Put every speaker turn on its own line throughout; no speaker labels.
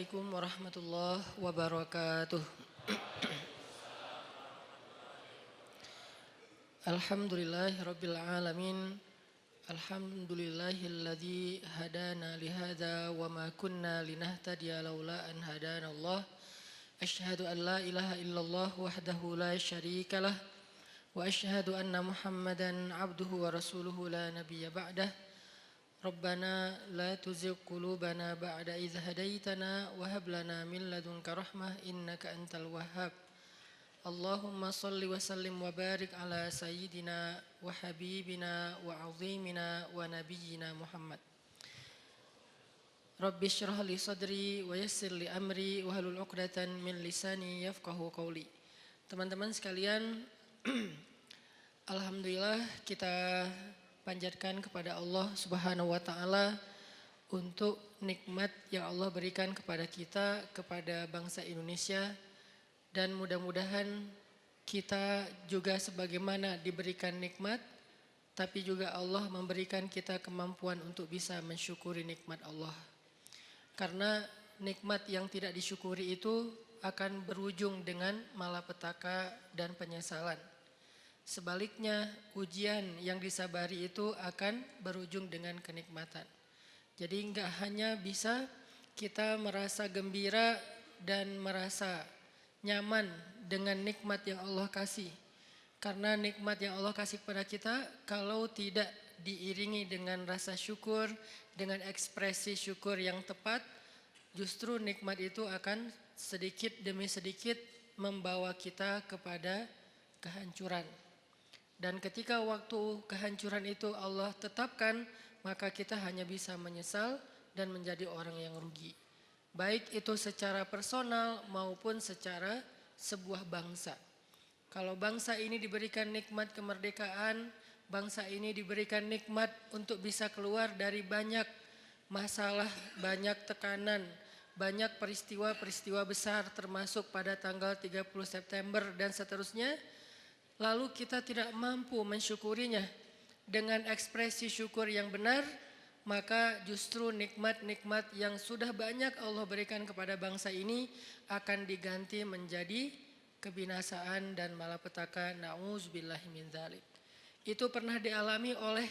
Assalamualaikum warahmatullahi wabarakatuh. Alhamdulillahirabbil alamin. Alhamdulillahilladzi hadana lihadza wa ma kunna linahtadiya laula an hadanallah. Asyhadu an la ilaha illallah wahdahu la syarikalah wa asyhadu anna Muhammadan abduhu wa rasuluhu la nabiyya ba'dah. Rabbana la tuzigh qulubana ba'da idh hadaitana wa hab lana min ladunka rahmah innaka antal wahhab. Allahumma salli wa sallim wa barik ala sayyidina wa habibina wa azimina wa nabiyyina Muhammad. Rabbi shrah li sadri wa yassir li amri wa hlul 'uqdatan min lisani yafqahu qawli. Teman-teman sekalian, alhamdulillah kita panjatkan kepada Allah Subhanahu wa taala untuk nikmat yang Allah berikan kepada kita, kepada bangsa Indonesia, dan mudah-mudahan kita juga sebagaimana diberikan nikmat, tapi juga Allah memberikan kita kemampuan untuk bisa mensyukuri nikmat Allah. Karena nikmat yang tidak disyukuri itu akan berujung dengan malapetaka dan penyesalan. Sebaliknya, ujian yang disabari itu akan berujung dengan kenikmatan. Jadi enggak hanya bisa kita merasa gembira dan merasa nyaman dengan nikmat yang Allah kasih. Karena nikmat yang Allah kasih kepada kita, kalau tidak diiringi dengan rasa syukur, dengan ekspresi syukur yang tepat, justru nikmat itu akan sedikit demi sedikit membawa kita kepada kehancuran. Dan ketika waktu kehancuran itu Allah tetapkan, maka kita hanya bisa menyesal dan menjadi orang yang rugi. Baik itu secara personal maupun secara sebuah bangsa. Kalau bangsa ini diberikan nikmat kemerdekaan, bangsa ini diberikan nikmat untuk bisa keluar dari banyak masalah, banyak tekanan, banyak peristiwa-peristiwa besar termasuk pada tanggal 30 September dan seterusnya. Lalu kita tidak mampu mensyukurinya dengan ekspresi syukur yang benar, maka justru nikmat-nikmat yang sudah banyak Allah berikan kepada bangsa ini akan diganti menjadi kebinasaan dan malapetaka. Na'udzubillahi min dzalik. Itu pernah dialami oleh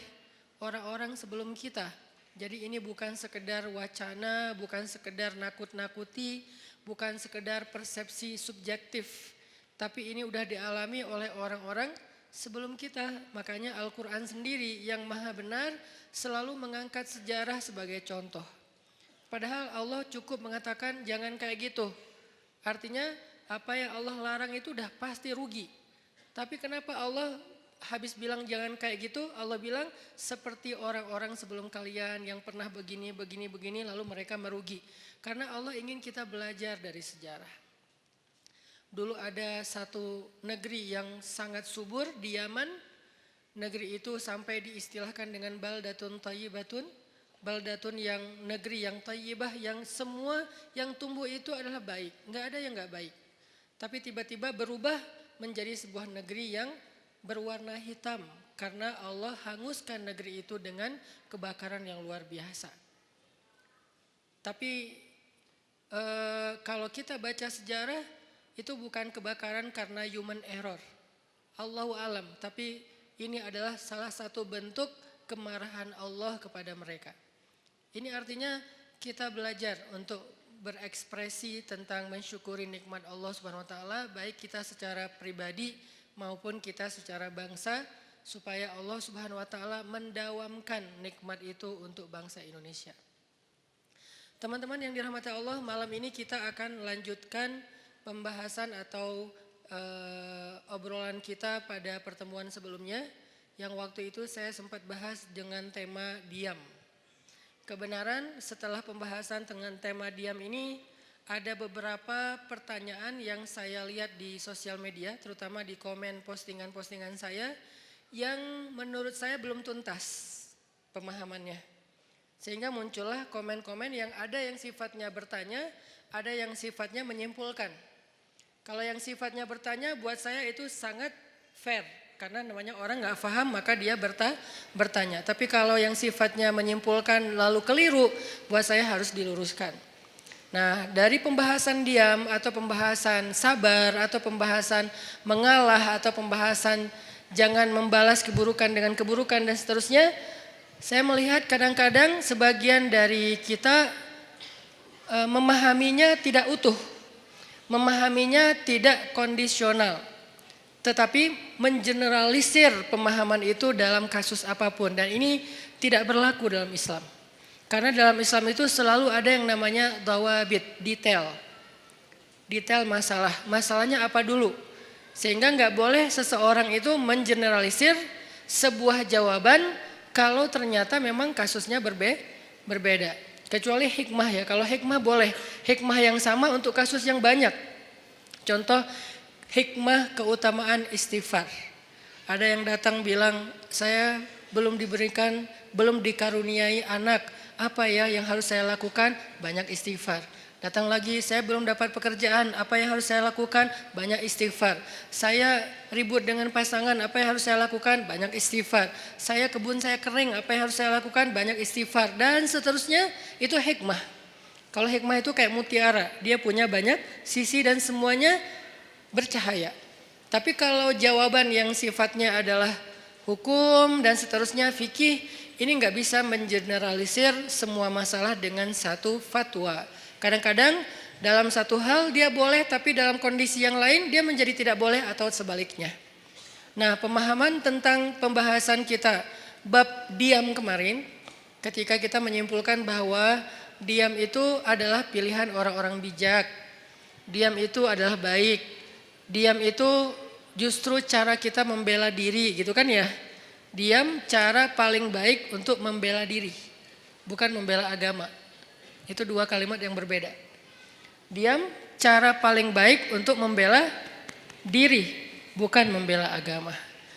orang-orang sebelum kita. Jadi ini bukan sekedar wacana, bukan sekedar nakut-nakuti, bukan sekedar persepsi subjektif. Tapi ini udah dialami oleh orang-orang sebelum kita. Makanya Al-Quran sendiri yang maha benar selalu mengangkat sejarah sebagai contoh. Padahal Allah cukup mengatakan jangan kayak gitu. Artinya apa yang Allah larang itu udah pasti rugi. Tapi kenapa Allah habis bilang jangan kayak gitu, Allah bilang seperti orang-orang sebelum kalian yang pernah begini lalu mereka merugi. Karena Allah ingin kita belajar dari sejarah. Dulu ada satu negeri yang sangat subur di Yaman. Negeri itu sampai diistilahkan dengan baldatun thayyibatun. Baldatun yang negeri yang thayyibah, yang semua yang tumbuh itu adalah baik. Enggak ada yang enggak baik. Tapi tiba-tiba berubah menjadi sebuah negeri yang berwarna hitam. Karena Allah hanguskan negeri itu dengan kebakaran yang luar biasa. Tapi kalau kita baca sejarah, itu bukan kebakaran karena human error. Allahu alam, tapi ini adalah salah satu bentuk kemarahan Allah kepada mereka. Ini artinya kita belajar untuk berekspresi tentang mensyukuri nikmat Allah Subhanahu wa taala, baik kita secara pribadi maupun kita secara bangsa, supaya Allah Subhanahu wa taala mendawamkan nikmat itu untuk bangsa Indonesia. Teman-teman yang dirahmati Allah, malam ini kita akan lanjutkan pembahasan atau obrolan kita pada pertemuan sebelumnya, yang waktu itu saya sempat bahas dengan tema diam. Kebenaran setelah pembahasan dengan tema diam ini, ada beberapa pertanyaan yang saya lihat di sosial media, terutama di komen postingan-postingan saya, yang menurut saya belum tuntas pemahamannya. Sehingga muncullah komen-komen yang ada yang sifatnya bertanya, ada yang sifatnya menyimpulkan. Kalau yang sifatnya bertanya buat saya itu sangat fair. Karena namanya orang gak paham maka dia bertanya. Tapi kalau yang sifatnya menyimpulkan lalu keliru, buat saya harus diluruskan. Nah, dari pembahasan diam atau pembahasan sabar atau pembahasan mengalah atau pembahasan jangan membalas keburukan dengan keburukan dan seterusnya, saya melihat kadang-kadang sebagian dari kita memahaminya tidak utuh, memahaminya tidak kondisional, tetapi mengeneralisir pemahaman itu dalam kasus apapun, dan ini tidak berlaku dalam Islam. Karena dalam Islam itu selalu ada yang namanya dawabit, detail masalah. Masalahnya apa dulu? Sehingga nggak boleh seseorang itu mengeneralisir sebuah jawaban kalau ternyata memang kasusnya berbeda. Kecuali hikmah ya, kalau hikmah boleh. Hikmah yang sama untuk kasus yang banyak. Contoh hikmah keutamaan istighfar. Ada yang datang bilang, saya belum dikaruniai anak. Apa ya yang harus saya lakukan? Banyak istighfar. Datang lagi, saya belum dapat pekerjaan. Apa yang harus saya lakukan? Banyak istighfar. Saya ribut dengan pasangan. Apa yang harus saya lakukan? Banyak istighfar. Kebun saya kering. Apa yang harus saya lakukan? Banyak istighfar. Dan seterusnya, itu hikmah. Kalau hikmah itu kayak mutiara. Dia punya banyak sisi dan semuanya bercahaya. Tapi kalau jawaban yang sifatnya adalah hukum dan seterusnya, fikih, ini nggak bisa mengeneralisir semua masalah dengan satu fatwa. Kadang-kadang dalam satu hal dia boleh, tapi dalam kondisi yang lain dia menjadi tidak boleh atau sebaliknya. Nah, pemahaman tentang pembahasan kita bab diam kemarin, ketika kita menyimpulkan bahwa diam itu adalah pilihan orang-orang bijak, diam itu adalah baik, diam itu justru cara kita membela diri, gitu kan ya. Diam cara paling baik untuk membela diri, bukan membela agama. Itu dua kalimat yang berbeda. Diam cara paling baik untuk membela diri, bukan membela agama.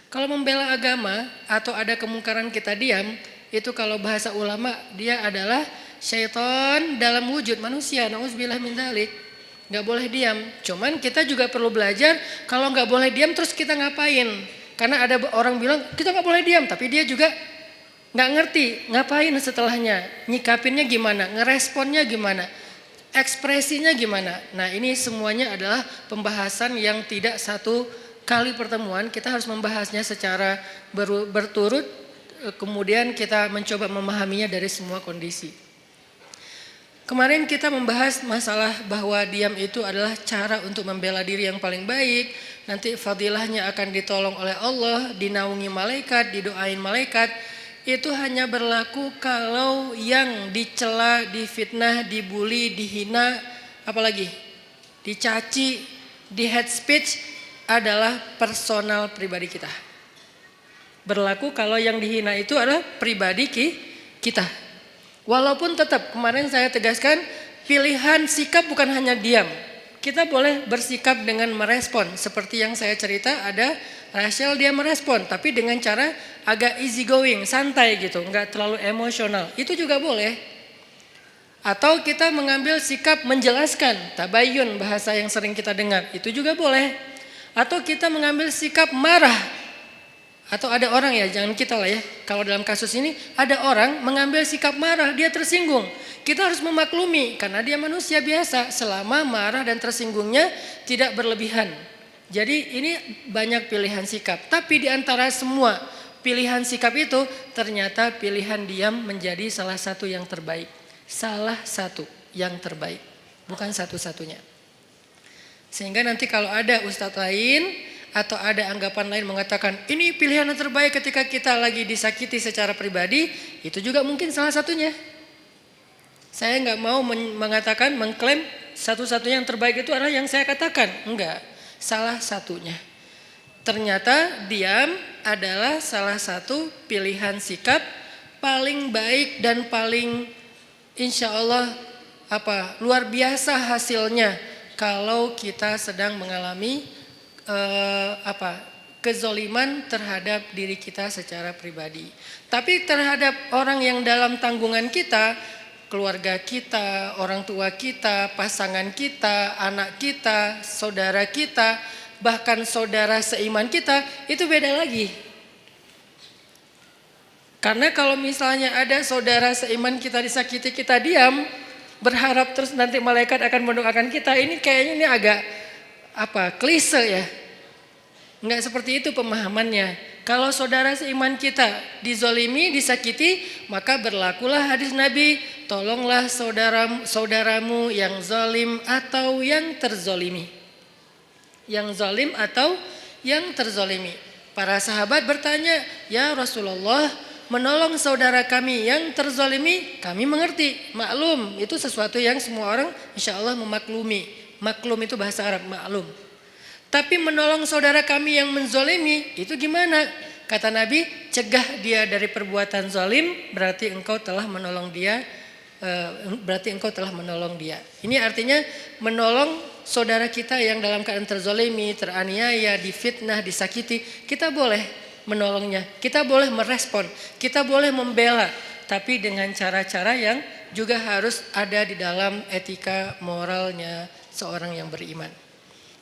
Kalau membela agama atau ada kemungkaran kita diam, itu kalau bahasa ulama dia adalah syaitan dalam wujud manusia. Nauzubillah min dzalik. Gak boleh diam. Cuman kita juga perlu belajar kalau gak boleh diam terus kita ngapain. Karena ada orang bilang kita gak boleh diam, tapi dia juga gak ngerti ngapain setelahnya, nyikapinnya gimana, ngeresponnya gimana, ekspresinya gimana. Nah, ini semuanya adalah pembahasan yang tidak satu kali pertemuan. Kita harus membahasnya secara berturut, kemudian kita mencoba memahaminya dari semua kondisi. Kemarin kita membahas masalah bahwa diam itu adalah cara untuk membela diri yang paling baik. Nanti fadilahnya akan ditolong oleh Allah, dinaungi malaikat, didoain malaikat. Itu hanya berlaku kalau yang dicela, difitnah, dibully, dihina, apalagi dicaci, di hate speech adalah personal pribadi kita. Berlaku kalau yang dihina itu adalah pribadi kita. Walaupun tetap kemarin saya tegaskan pilihan sikap bukan hanya diam. Kita boleh bersikap dengan merespon. Seperti yang saya cerita ada Rachel dia merespon. Tapi dengan cara agak easy going, santai gitu. Enggak terlalu emosional. Itu juga boleh. Atau kita mengambil sikap menjelaskan. Tabayun bahasa yang sering kita dengar. Itu juga boleh. Atau kita mengambil sikap marah. Atau ada orang ya, jangan kita lah ya. Kalau dalam kasus ini ada orang mengambil sikap marah, dia tersinggung. Kita harus memaklumi karena dia manusia biasa selama marah dan tersinggungnya tidak berlebihan. Jadi ini banyak pilihan sikap. Tapi di antara semua pilihan sikap itu ternyata pilihan diam menjadi salah satu yang terbaik. Salah satu yang terbaik, bukan satu-satunya. Sehingga nanti kalau ada ustadz lain atau ada anggapan lain mengatakan ini pilihan yang terbaik ketika kita lagi disakiti secara pribadi, itu juga mungkin salah satunya. Saya nggak mau mengatakan, mengklaim satu-satunya yang terbaik itu adalah yang saya katakan. Enggak, salah satunya. Ternyata diam adalah salah satu pilihan sikap paling baik dan paling insya Allah luar biasa hasilnya kalau kita sedang mengalami kezoliman terhadap diri kita secara pribadi. Tapi terhadap orang yang dalam tanggungan kita, keluarga kita, orang tua kita, pasangan kita, anak kita, saudara kita, bahkan saudara seiman kita, itu beda lagi. Karena kalau misalnya ada saudara seiman kita disakiti, kita diam, berharap terus nanti malaikat akan mendoakan kita. Ini kayaknya ini agak klise ya. Enggak seperti itu pemahamannya. Kalau saudara seiman kita dizolimi, disakiti, maka berlakulah hadis Nabi, tolonglah saudaramu yang zalim atau yang terzolimi. Yang zalim atau yang terzolimi. Para sahabat bertanya, ya Rasulullah, menolong saudara kami yang terzolimi, kami mengerti, maklum. Itu sesuatu yang semua orang insya Allah memaklumi. Maklum itu bahasa Arab, maklum. Tapi menolong saudara kami yang menzolimi, itu gimana? Kata Nabi, cegah dia dari perbuatan zalim, berarti engkau telah menolong dia. Ini artinya menolong saudara kita yang dalam keadaan terzolimi, teraniaya, difitnah, disakiti. Kita boleh menolongnya, kita boleh merespon, kita boleh membela. Tapi dengan cara-cara yang juga harus ada di dalam etika moralnya seorang yang beriman.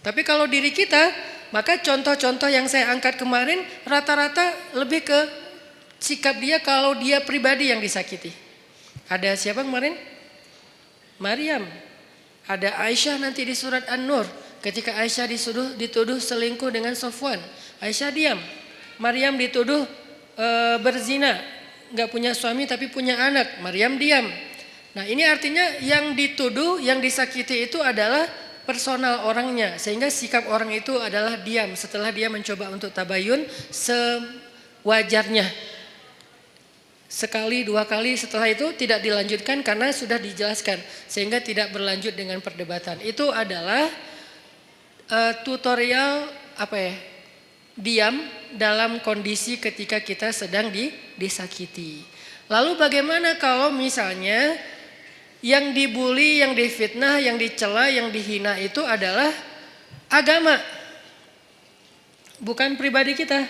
Tapi kalau diri kita, maka contoh-contoh yang saya angkat kemarin rata-rata lebih ke sikap dia kalau dia pribadi yang disakiti. Ada siapa kemarin? Maryam. Ada Aisyah nanti di surat An-Nur. Ketika Aisyah dituduh selingkuh dengan Sofwan, Aisyah diam. Maryam dituduh berzina, nggak punya suami tapi punya anak. Maryam diam. Nah ini artinya yang dituduh, yang disakiti itu adalah personal orangnya, sehingga sikap orang itu adalah diam setelah dia mencoba untuk tabayun sewajarnya. Sekali, dua kali setelah itu tidak dilanjutkan karena sudah dijelaskan, sehingga tidak berlanjut dengan perdebatan. Itu adalah tutorial diam dalam kondisi ketika kita sedang disakiti. Lalu bagaimana kalau misalnya yang dibully, yang difitnah, yang dicela, yang dihina itu adalah agama. Bukan pribadi kita,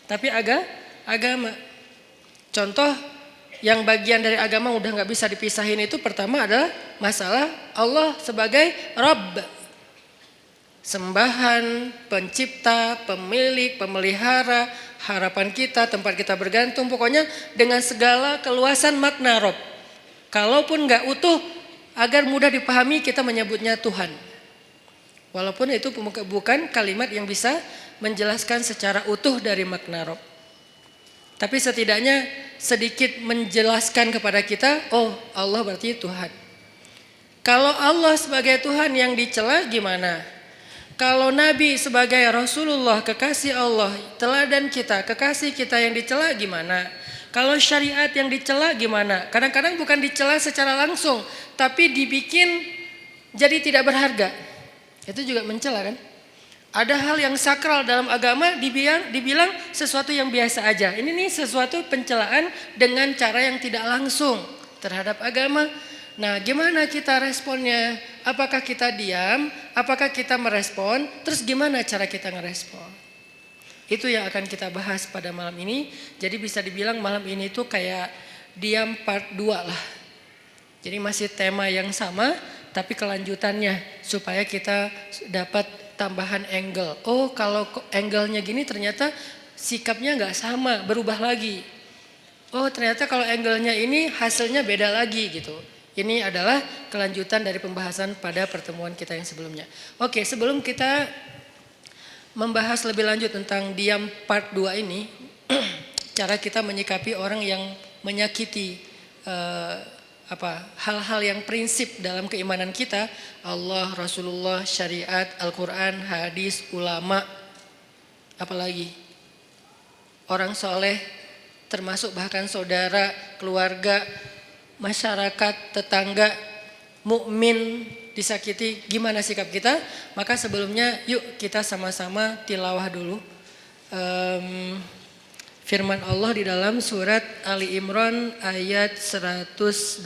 tapi agama. Contoh yang bagian dari agama udah gak bisa dipisahin itu pertama adalah masalah Allah sebagai Rabb. Sembahan, pencipta, pemilik, pemelihara, harapan kita, tempat kita bergantung. Pokoknya dengan segala keluasan makna Rabb. Kalaupun gak utuh, agar mudah dipahami kita menyebutnya Tuhan. Walaupun itu bukan kalimat yang bisa menjelaskan secara utuh dari makna Rabb. Tapi setidaknya sedikit menjelaskan kepada kita, oh Allah berarti Tuhan. Kalau Allah sebagai Tuhan yang dicela gimana? Kalau Nabi sebagai Rasulullah, kekasih Allah, teladan kita, kekasih kita yang dicela gimana? Kalau syariat yang dicela gimana? Kadang-kadang bukan dicela secara langsung, tapi dibikin jadi tidak berharga. Itu juga mencela kan? Ada hal yang sakral dalam agama dibilang sesuatu yang biasa aja. Ini nih sesuatu pencelaan dengan cara yang tidak langsung terhadap agama. Nah, gimana kita responnya? Apakah kita diam? Apakah kita merespon? Terus gimana cara kita ngerespon? Itu yang akan kita bahas pada malam ini. Jadi bisa dibilang malam ini tuh kayak diam part 2 lah. Jadi masih tema yang sama tapi kelanjutannya supaya kita dapat tambahan angle. Oh kalau angle-nya gini ternyata sikapnya gak sama, berubah lagi. Oh ternyata kalau angle-nya ini hasilnya beda lagi gitu. Ini adalah kelanjutan dari pembahasan pada pertemuan kita yang sebelumnya. Oke, sebelum kita membahas lebih lanjut tentang diam part 2 ini, cara kita menyikapi orang yang menyakiti hal-hal yang prinsip dalam keimanan kita, Allah, Rasulullah, syariat, Al-Quran, hadis, ulama, apalagi orang soleh, termasuk bahkan saudara, keluarga, masyarakat, tetangga, mukmin disakiti, gimana sikap kita? Maka sebelumnya yuk kita sama-sama tilawah dulu firman Allah di dalam surat Ali Imran ayat 181.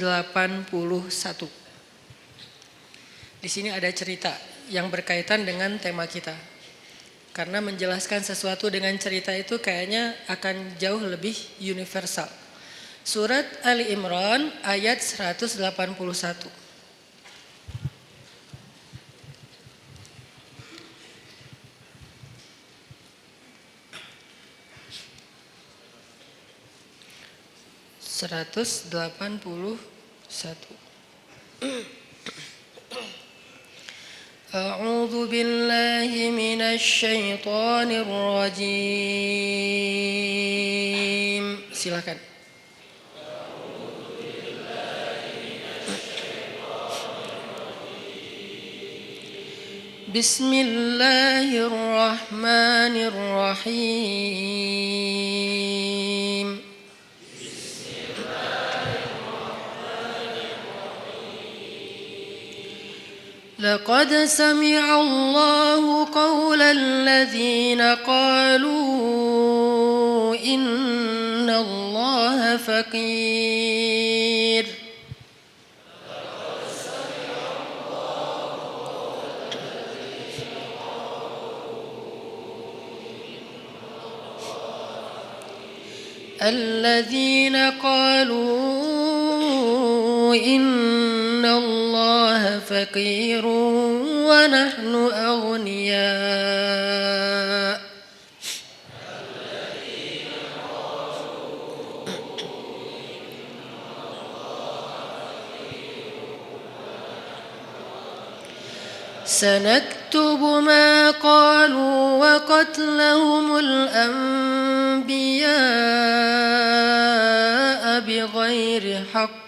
Di sini ada cerita yang berkaitan dengan tema kita. Karena menjelaskan sesuatu dengan cerita itu kayaknya akan jauh lebih universal. Surat Ali Imran ayat 181. A'udzu billahi minasy syaithanir rajim. Silakan. Bismillahirrahmanirrahim. لقد سمع الله قول الذين قالوا إن الله فقير الذين قالوا إن الله فقير ونحن أغنياء سنكتب ما قالوا وقتلهم الأنبياء بغير حق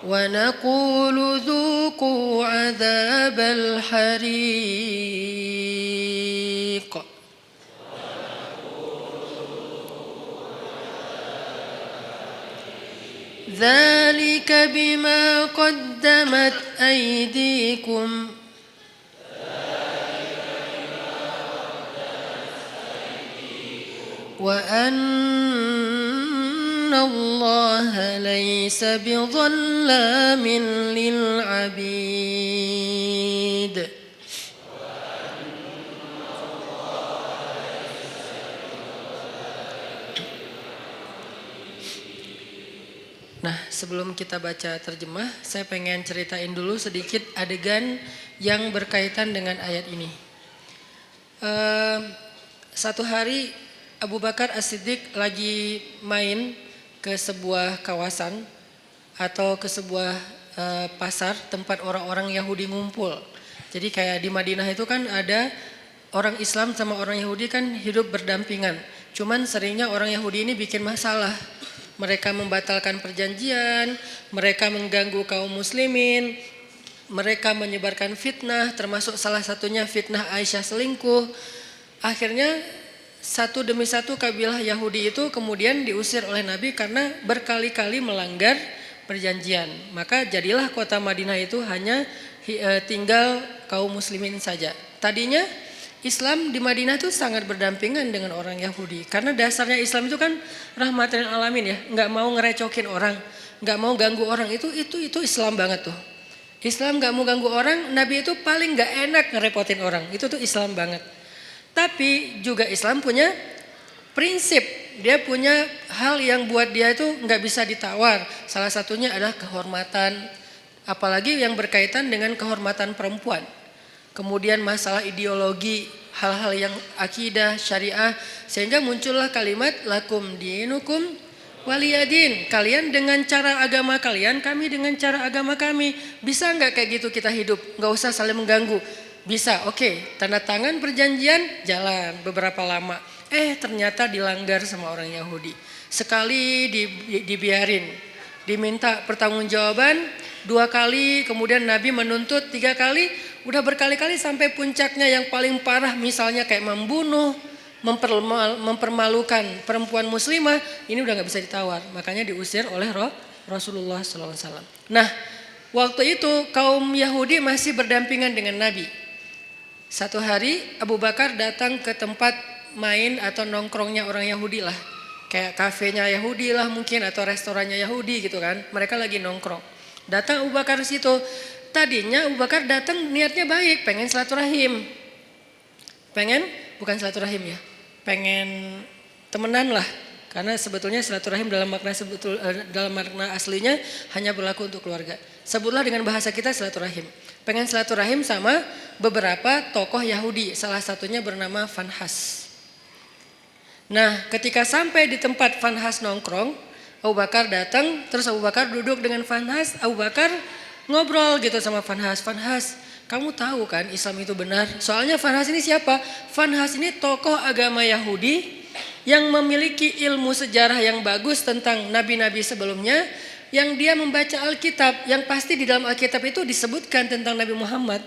ونقول ذوقوا عذاب الحريق ذلك بما قدمت أيديكم وأن الله ليس بظلام للعبيد Nah, sebelum kita baca terjemah, saya pengen ceritain dulu sedikit adegan yang berkaitan dengan ayat ini. Satu hari Abu Bakar As-Siddiq lagi main ke sebuah kawasan atau ke sebuah pasar tempat orang-orang Yahudi ngumpul. Jadi kayak di Madinah itu kan ada orang Islam sama orang Yahudi kan hidup berdampingan. Cuman seringnya orang Yahudi ini bikin masalah. Mereka membatalkan perjanjian, mereka mengganggu kaum muslimin, mereka menyebarkan fitnah, termasuk salah satunya fitnah Aisyah selingkuh. Akhirnya satu demi satu kabilah Yahudi itu kemudian diusir oleh Nabi karena berkali-kali melanggar perjanjian. Maka jadilah kota Madinah itu hanya tinggal kaum muslimin saja. Tadinya Islam di Madinah itu sangat berdampingan dengan orang Yahudi. Karena dasarnya Islam itu kan rahmatan lil alamin ya. Nggak mau ngerecokin orang, nggak mau ganggu orang. Itu Islam banget tuh. Islam nggak mau ganggu orang, Nabi itu paling nggak enak ngerepotin orang. Itu tuh Islam banget. Tapi juga Islam punya prinsip. Dia punya hal yang buat dia itu nggak bisa ditawar. Salah satunya adalah kehormatan. Apalagi yang berkaitan dengan kehormatan perempuan. Kemudian masalah ideologi, hal-hal yang akidah, syariah, sehingga muncullah kalimat lakum dinukum waliyadin. Kalian dengan cara agama kalian, kami dengan cara agama kami. Bisa nggak kayak gitu kita hidup? Nggak usah saling mengganggu. Bisa, oke. Tanda tangan perjanjian, jalan beberapa lama. Ternyata dilanggar sama orang Yahudi. Sekali dibiarin, diminta pertanggungjawaban 2 kali, kemudian Nabi menuntut 3 kali. Udah berkali-kali sampai puncaknya yang paling parah misalnya kayak membunuh, mempermalukan perempuan muslimah, ini udah gak bisa ditawar. Makanya diusir oleh Rasulullah SAW. Nah, waktu itu kaum Yahudi masih berdampingan dengan Nabi. Satu hari Abu Bakar datang ke tempat main atau nongkrongnya orang Yahudi lah. Kayak kafenya Yahudi lah mungkin atau restorannya Yahudi gitu kan. Mereka lagi nongkrong. Datang Abu Bakar situ. Tadinya Abu Bakar datang niatnya baik, pengen silaturahim. Bukan silaturahim ya. Pengen temenan lah. Karena sebetulnya silaturahim dalam makna aslinya hanya berlaku untuk keluarga. Sebutlah dengan bahasa kita silaturahim. pengen silaturahim sama beberapa tokoh Yahudi, salah satunya bernama Fanhas. Nah, ketika sampai di tempat Fanhas nongkrong, Abu Bakar datang, terus Abu Bakar duduk dengan Fanhas, Abu Bakar ngobrol gitu sama Fanhas. Fanhas, kamu tahu kan Islam itu benar? Soalnya Fanhas ini siapa? Fanhas ini tokoh agama Yahudi yang memiliki ilmu sejarah yang bagus tentang nabi-nabi sebelumnya, yang dia membaca Alkitab, yang pasti di dalam Alkitab itu disebutkan tentang Nabi Muhammad.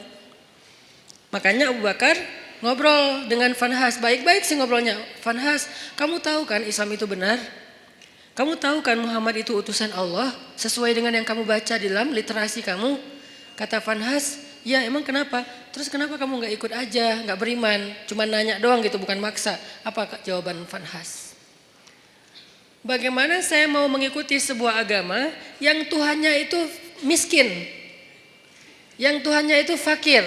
Makanya Abu Bakar ngobrol dengan Fanhas, baik-baik sih ngobrolnya. Fanhas, kamu tahu kan Islam itu benar? Kamu tahu kan Muhammad itu utusan Allah sesuai dengan yang kamu baca di dalam literasi kamu? Kata Fanhas, ya emang kenapa? Terus kenapa kamu gak ikut aja, gak beriman? Cuma nanya doang gitu, bukan maksa. Apa jawaban Fanhas? Bagaimana saya mau mengikuti sebuah agama yang Tuhannya itu miskin, yang Tuhannya itu fakir,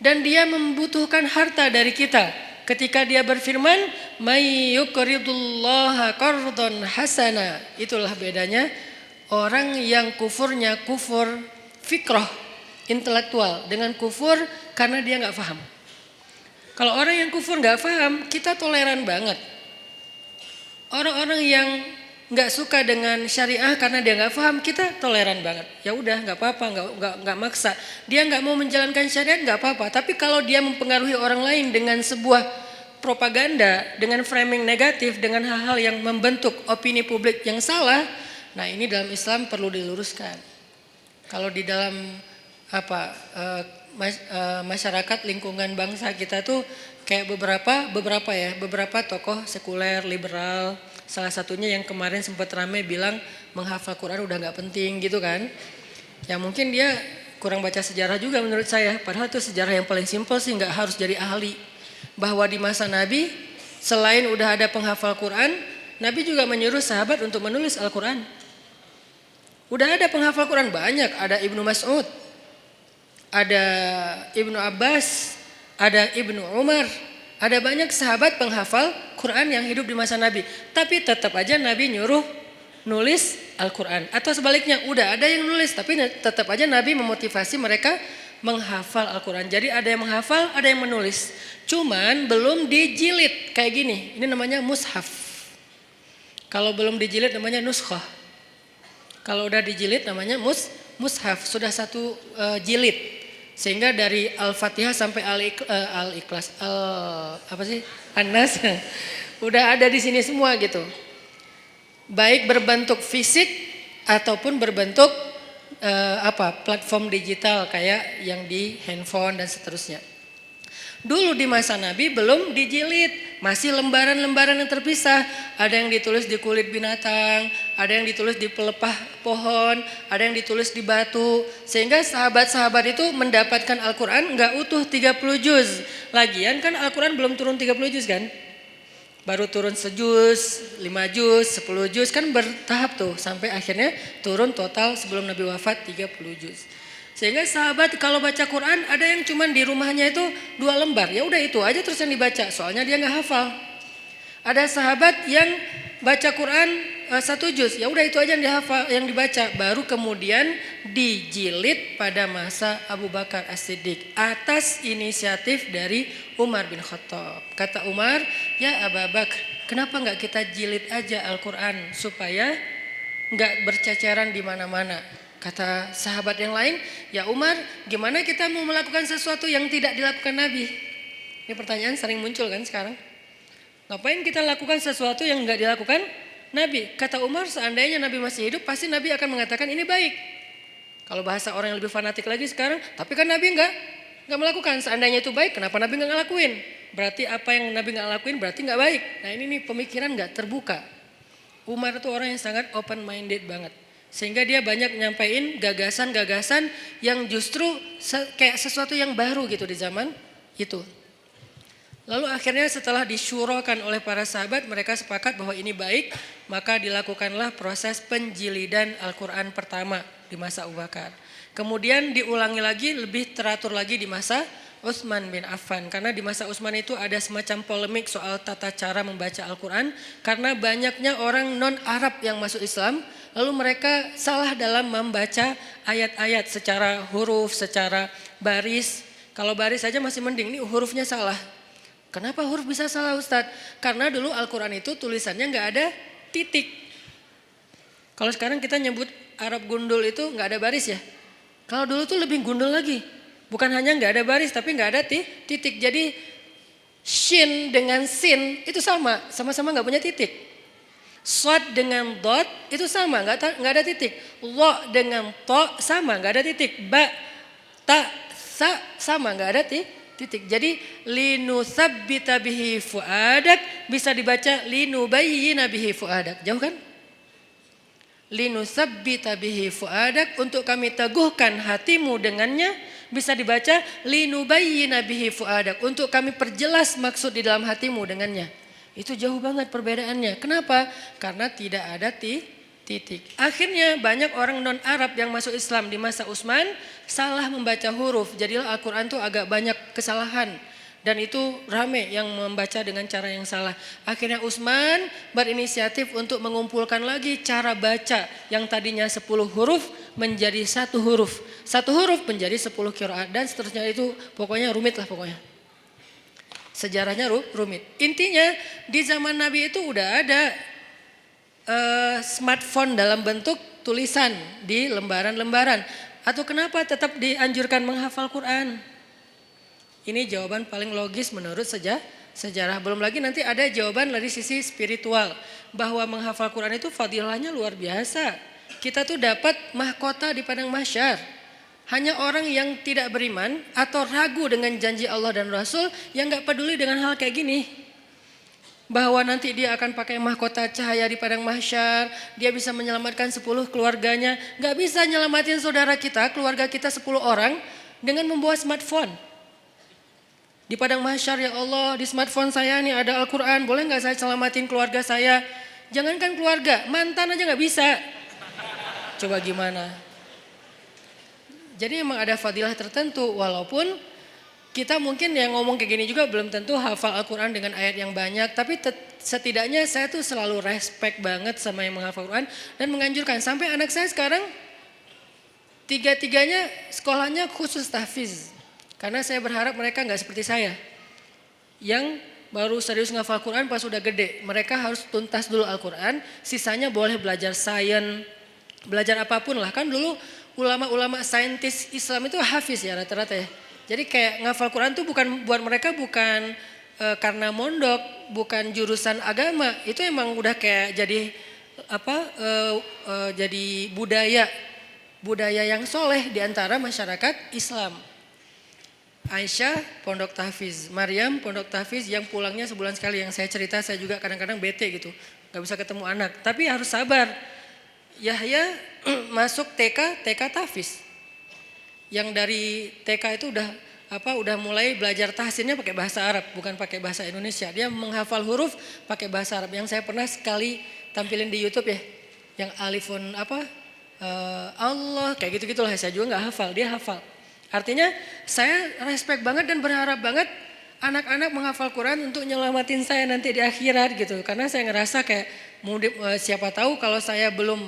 dan dia membutuhkan harta dari kita. Ketika dia berfirman, "May yuqridullaha qardhan hasana." Itulah bedanya orang yang kufurnya kufur fikrah, intelektual, dengan kufur karena dia nggak paham. Kalau orang yang kufur nggak paham, kita toleran banget. Orang-orang yang nggak suka dengan syariah karena dia nggak paham, kita toleran banget. Ya udah nggak apa-apa, nggak maksa. Dia nggak mau menjalankan syariat nggak apa-apa. Tapi kalau dia mempengaruhi orang lain dengan sebuah propaganda, dengan framing negatif, dengan hal-hal yang membentuk opini publik yang salah, nah ini dalam Islam perlu diluruskan. Kalau di dalam masyarakat lingkungan bangsa kita tuh kayak beberapa tokoh sekuler liberal, salah satunya yang kemarin sempat rame bilang menghafal Quran udah nggak penting gitu kan. Ya mungkin dia kurang baca sejarah juga menurut saya, padahal itu sejarah yang paling simpel sih, nggak harus jadi ahli. Bahwa di masa Nabi selain udah ada penghafal Quran, Nabi juga menyuruh sahabat untuk menulis Al-Quran. Udah ada penghafal Quran banyak, ada Ibnu Mas'ud, ada Ibnu Abbas, ada Ibnu Umar, ada banyak sahabat penghafal Quran yang hidup di masa Nabi. Tapi tetap aja Nabi nyuruh nulis Al-Quran. Atau sebaliknya, udah ada yang nulis tapi tetap aja Nabi memotivasi mereka menghafal Al-Quran. Jadi ada yang menghafal, ada yang menulis. Cuman belum dijilid kayak gini, ini namanya mushaf. Kalau belum dijilid namanya nuskhah. Kalau udah dijilid namanya mushaf, sudah satu jilid. Sehingga dari Al-Fatihah sampai Al-Ikhlas, An-Nas udah ada di sini semua gitu. Baik berbentuk fisik ataupun berbentuk platform digital kayak yang di handphone dan seterusnya. Dulu di masa Nabi belum dijilid, masih lembaran-lembaran yang terpisah. Ada yang ditulis di kulit binatang, ada yang ditulis di pelepah pohon, ada yang ditulis di batu. Sehingga sahabat-sahabat itu mendapatkan Al-Quran nggak utuh 30 juz. Lagian kan Al-Quran belum turun 30 juz kan? Baru turun sejuz, 5 juz, 10 juz, kan bertahap tuh. Sampai akhirnya turun total sebelum Nabi wafat 30 juz. Sehingga sahabat kalau baca Quran ada yang cuman di rumahnya itu 2 lembar. Ya udah itu aja terus yang dibaca, soalnya dia nggak hafal. Ada sahabat yang baca Quran 1 juz, ya udah itu aja yang dihafal, yang dibaca. Baru kemudian dijilid pada masa Abu Bakar As-Siddiq atas inisiatif dari Umar bin Khattab. Kata Umar, ya Abu Bakar, kenapa nggak kita jilid aja Al-Quran supaya nggak berceceran di mana-mana. Kata sahabat yang lain, ya Umar, gimana kita mau melakukan sesuatu yang tidak dilakukan Nabi? Ini pertanyaan sering muncul kan sekarang. Ngapain kita lakukan sesuatu yang nggak dilakukan Nabi? Kata Umar, seandainya Nabi masih hidup, pasti Nabi akan mengatakan ini baik. Kalau bahasa orang yang lebih fanatik lagi sekarang, tapi kan Nabi nggak melakukan. Seandainya itu baik, kenapa Nabi nggak ngelakuin? Berarti apa yang Nabi nggak lakuin berarti nggak baik. Nah ini nih pemikiran nggak terbuka. Umar itu orang yang sangat open minded banget. Sehingga dia banyak nyampain gagasan-gagasan yang justru kayak sesuatu yang baru gitu di zaman itu. Lalu akhirnya setelah disyurokan oleh para sahabat, mereka sepakat bahwa ini baik, maka dilakukanlah proses penjilidan Al-Quran pertama di masa Abu Bakar. Kemudian diulangi lagi, lebih teratur lagi di masa Utsman bin Affan. Karena di masa Utsman itu ada semacam polemik soal tata cara membaca Al-Quran. Karena banyaknya orang non-Arab yang masuk Islam, lalu mereka salah dalam membaca ayat-ayat secara huruf, secara baris. Kalau baris saja masih mending, ini hurufnya salah. Kenapa huruf bisa salah Ustadz? Karena dulu Al-Quran itu tulisannya nggak ada titik. Kalau sekarang kita nyebut Arab gundul itu nggak ada baris ya. Kalau dulu tuh lebih gundul lagi. Bukan hanya nggak ada baris tapi nggak ada titik. Jadi shin dengan sin itu sama-sama nggak punya titik. Shad dengan dot itu sama, nggak ada titik. Lo dengan to sama, nggak ada titik. Ba, ta, sa sama, nggak ada titik. Jadi linusabbita bihi fuadak bisa dibaca linubayyina bihi fuadak. Jauh kan? Linusabbita bihi fuadak, untuk kami teguhkan hatimu dengannya, bisa dibaca linubayyina bihi fuadak, untuk kami perjelas maksud di dalam hatimu dengannya. Itu jauh banget perbedaannya. Kenapa? Karena tidak ada titik. Akhirnya banyak orang non-Arab yang masuk Islam di masa Utsman salah membaca huruf. Jadilah Al-Quran itu agak banyak kesalahan. Dan itu rame yang membaca dengan cara yang salah. Akhirnya Utsman berinisiatif untuk mengumpulkan lagi cara baca yang tadinya 10 huruf menjadi 1 huruf. 1 huruf menjadi 10 qiraat dan seterusnya, itu pokoknya rumit lah pokoknya. Sejarahnya rumit. Intinya di zaman Nabi itu udah ada smartphone dalam bentuk tulisan di lembaran-lembaran. Atau kenapa tetap dianjurkan menghafal Quran? Ini jawaban paling logis menurut sejarah. Belum lagi nanti ada jawaban dari sisi spiritual. Bahwa menghafal Quran itu fadilahnya luar biasa. Kita tuh dapat mahkota di padang mahsyar. Hanya orang yang tidak beriman atau ragu dengan janji Allah dan Rasul yang gak peduli dengan hal kayak gini. Bahwa nanti dia akan pakai mahkota cahaya di padang mahsyar, dia bisa menyelamatkan 10 keluarganya. Gak bisa nyelamatin saudara kita, keluarga kita 10 orang dengan membawa smartphone. Di padang mahsyar, ya Allah, di smartphone saya nih ada Al-Quran, boleh gak saya selamatin keluarga saya? Jangankan keluarga, mantan aja gak bisa. Coba gimana? Jadi memang ada fadilah tertentu, walaupun kita mungkin yang ngomong kayak gini juga belum tentu hafal Al-Quran dengan ayat yang banyak. Tapi setidaknya saya tuh selalu respect banget sama yang menghafal Al-Quran dan menganjurkan. Sampai anak saya sekarang 3-3-nya sekolahnya khusus tahfiz. Karena saya berharap mereka gak seperti saya. Yang baru serius ngafal Al-Quran pas udah gede. Mereka harus tuntas dulu Al-Quran, sisanya boleh belajar sains, belajar apapun lah. Kan dulu ulama-ulama saintis Islam itu hafiz ya rata-rata ya. Jadi kayak ngafal Quran tuh bukan buat mereka, bukan karena mondok, bukan jurusan agama. Itu emang udah kayak jadi jadi budaya yang soleh di antara masyarakat Islam. Aisyah pondok tahfiz, Maryam pondok tahfiz yang pulangnya sebulan sekali. Yang saya cerita, saya juga kadang-kadang bete gitu, gak bisa ketemu anak. Tapi harus sabar. Yahya masuk TK tahfiz. Yang dari TK itu udah mulai belajar tahsinnya pakai bahasa Arab, bukan pakai bahasa Indonesia. Dia menghafal huruf pakai bahasa Arab. Yang saya pernah sekali tampilin di YouTube ya, yang alifun Allah kayak gitu-gitulah. Saya juga nggak hafal, dia hafal. Artinya saya respect banget dan berharap banget anak-anak menghafal Quran untuk nyelamatin saya nanti di akhirat gitu. Karena saya ngerasa kayak siapa tahu kalau saya belum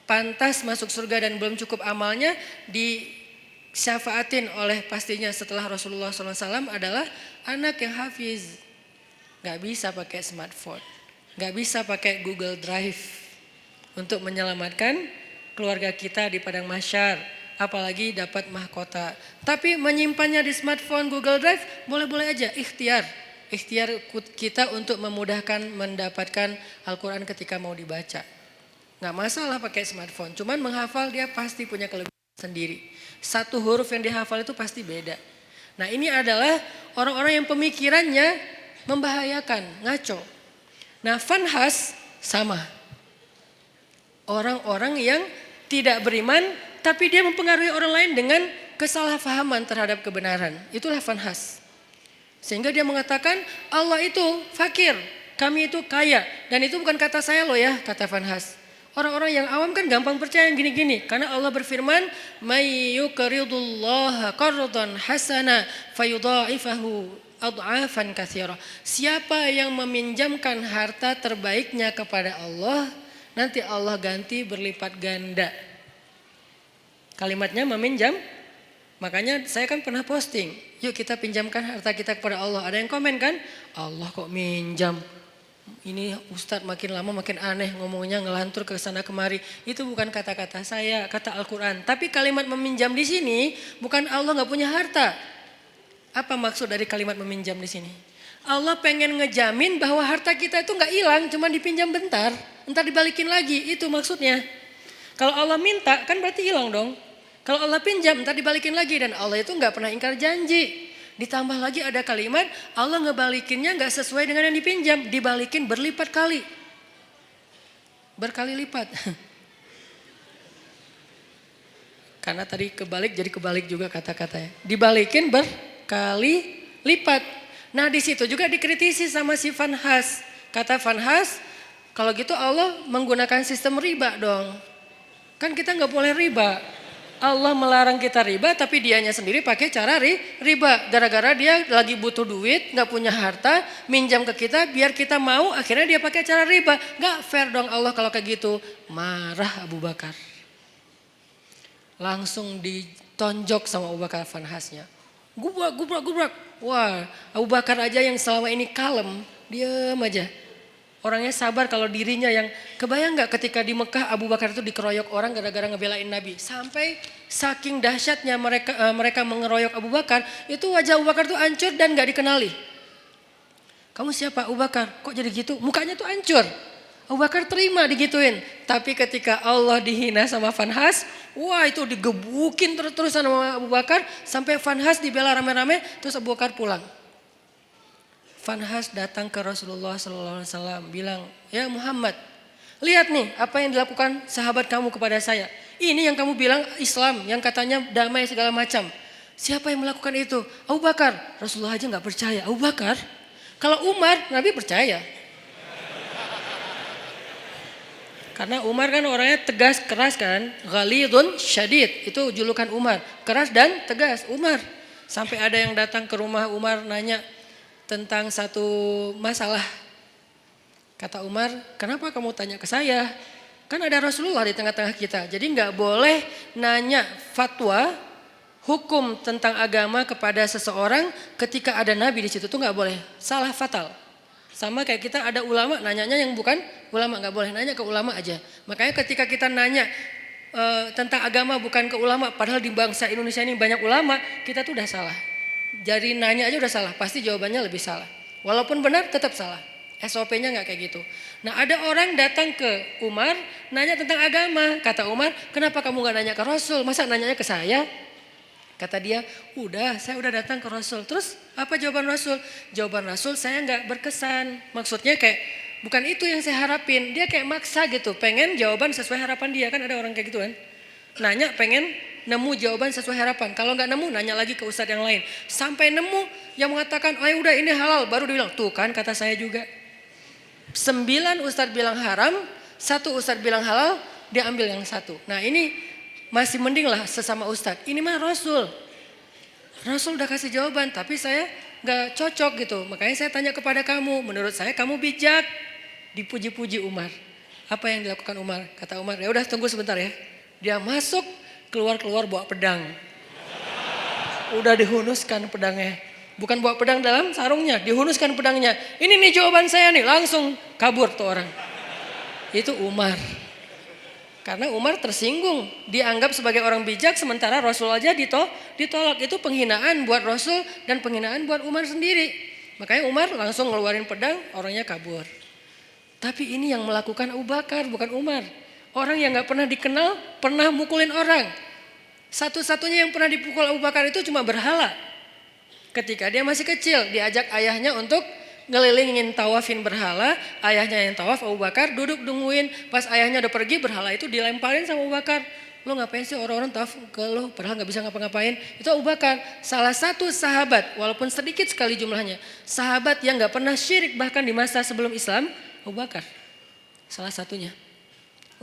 pantas masuk surga dan belum cukup amalnya, disyafaatin oleh pastinya setelah Rasulullah SAW adalah anak yang hafiz. Gak bisa pakai smartphone, gak bisa pakai Google Drive untuk menyelamatkan keluarga kita di padang mahsyar, apalagi dapat mahkota. Tapi menyimpannya di smartphone, Google Drive boleh-boleh aja, ikhtiar kita untuk memudahkan mendapatkan Al-Quran ketika mau dibaca. Gak masalah pakai smartphone, cuman menghafal dia pasti punya kelebihan sendiri. 1 huruf yang dihafal itu pasti beda. Nah ini adalah orang-orang yang pemikirannya membahayakan, ngaco. Nah Fanhas sama. Orang-orang yang tidak beriman tapi dia mempengaruhi orang lain dengan kesalahpahaman terhadap kebenaran. Itulah Fanhas. Sehingga dia mengatakan Allah itu fakir, kami itu kaya. Dan itu bukan kata saya loh ya, kata Fanhas. Orang-orang yang awam kan gampang percaya yang gini-gini. Karena Allah berfirman, "May yuqridullaha qardan hasana fayudha'ifahu ad'afan katsira." Siapa yang meminjamkan harta terbaiknya kepada Allah, nanti Allah ganti berlipat ganda. Kalimatnya meminjam. Makanya saya kan pernah posting, yuk kita pinjamkan harta kita kepada Allah. Ada yang komen kan, Allah kok minjam. Ini Ustadz makin lama makin aneh ngomongnya, ngelantur ke sana kemari. Itu bukan kata-kata saya, kata Al-Quran. Tapi kalimat meminjam di sini bukan Allah nggak punya harta. Apa maksud dari kalimat meminjam di sini? Allah pengen ngejamin bahwa harta kita itu nggak hilang, cuma dipinjam bentar, entar dibalikin lagi. Itu maksudnya. Kalau Allah minta kan berarti hilang dong. Kalau Allah pinjam entar dibalikin lagi, dan Allah itu nggak pernah ingkar janji. Ditambah lagi ada kalimat Allah ngebalikinnya nggak sesuai dengan yang dipinjam, dibalikin berlipat kali, berkali lipat. Karena tadi kebalik jadi kebalik juga kata-katanya, dibalikin berkali lipat. Nah di situ juga dikritisi sama si Vanhas. Kata Vanhas, kalau gitu Allah menggunakan sistem riba dong. Kan kita nggak boleh riba. Allah melarang kita riba, tapi dianya sendiri pakai cara riba. Gara-gara dia lagi butuh duit, nggak punya harta, minjam ke kita, biar kita mau, akhirnya dia pakai cara riba. Nggak fair dong Allah kalau kayak gitu. Marah Abu Bakar. Langsung ditonjok sama Abu Bakar Vanhasnya. Gubrak. Wah, Abu Bakar aja yang selama ini kalem, diam aja. Orangnya sabar kalau dirinya yang, kebayang gak ketika di Mekah Abu Bakar itu dikeroyok orang gara-gara ngebelain Nabi. Sampai saking dahsyatnya mereka mengeroyok Abu Bakar, itu wajah Abu Bakar tuh hancur dan gak dikenali. Kamu siapa Abu Bakar? Kok jadi gitu? Mukanya tuh hancur. Abu Bakar terima digituin. Tapi ketika Allah dihina sama Vanhas, wah itu digebukin terus-terusan sama Abu Bakar. Sampai Vanhas dibela rame-rame, terus Abu Bakar pulang. Vanhas datang ke Rasulullah SAW bilang, ya Muhammad, lihat nih apa yang dilakukan sahabat kamu kepada saya. Ini yang kamu bilang Islam, yang katanya damai segala macam. Siapa yang melakukan itu? Abu Bakar. Rasulullah aja gak percaya. Abu Bakar? Kalau Umar, Nabi percaya. Karena Umar kan orangnya tegas, keras kan. Ghalidun syadid, itu julukan Umar. Keras dan tegas, Umar. Sampai ada yang datang ke rumah Umar nanya tentang satu masalah. Kata Umar, kenapa kamu tanya ke saya? Kan ada Rasulullah di tengah-tengah kita. Jadi gak boleh nanya fatwa, hukum tentang agama kepada seseorang ketika ada Nabi di situ, tuh gak boleh. Salah fatal. Sama kayak kita ada ulama, nanyanya yang bukan ulama, gak boleh nanya ke ulama aja. Makanya ketika kita nanya tentang agama bukan ke ulama, padahal di bangsa Indonesia ini banyak ulama, kita tuh udah salah. Jadi nanya aja udah salah, pasti jawabannya lebih salah. Walaupun benar tetap salah. SOP-nya gak kayak gitu. Nah ada orang datang ke Umar, nanya tentang agama. Kata Umar, kenapa kamu gak nanya ke Rasul? Masa nanyanya ke saya? Kata dia, saya udah datang ke Rasul. Terus apa jawaban Rasul? Jawaban Rasul saya gak berkesan. Maksudnya kayak bukan itu yang saya harapin. Dia kayak maksa gitu, pengen jawaban sesuai harapan dia. Kan ada orang kayak gitu kan. Nanya pengen nemu jawaban sesuai harapan. Kalau nggak nemu nanya lagi ke ustadz yang lain. Sampai nemu yang mengatakan, oh ya udah ini halal. Baru dia bilang, tuh kan kata saya juga. 9 ustadz bilang haram, 1 ustadz bilang halal, dia ambil yang 1. Nah ini masih mending lah sesama ustadz. Ini mah Rasul. Rasul udah kasih jawaban, tapi saya nggak cocok gitu. Makanya saya tanya kepada kamu, menurut saya kamu bijak. Dipuji-puji Umar. Apa yang dilakukan Umar? Kata Umar, ya udah tunggu sebentar ya. Dia masuk, keluar bawa pedang. Udah dihunuskan pedangnya. Bukan bawa pedang dalam sarungnya, dihunuskan pedangnya. Ini nih jawaban saya nih, langsung kabur tuh orang. Itu Umar. Karena Umar tersinggung, dianggap sebagai orang bijak sementara Rasul aja ditolak. Itu penghinaan buat Rasul dan penghinaan buat Umar sendiri. Makanya Umar langsung ngeluarin pedang, orangnya kabur. Tapi ini yang melakukan Abu Bakar, bukan Umar. Orang yang gak pernah dikenal, pernah mukulin orang. Satu-satunya yang pernah dipukul Abu Bakar itu cuma berhala. Ketika dia masih kecil, diajak ayahnya untuk ngelilingin tawafin berhala. Ayahnya yang tawaf, Abu Bakar duduk nungguin. Pas ayahnya udah pergi, berhala itu dilemparin sama Abu Bakar. Lo ngapain sih orang-orang tawaf ke lo, padahal gak bisa ngapa-ngapain. Itu Abu Bakar, salah satu sahabat, walaupun sedikit sekali jumlahnya. Sahabat yang gak pernah syirik bahkan di masa sebelum Islam, Abu Bakar. Salah satunya.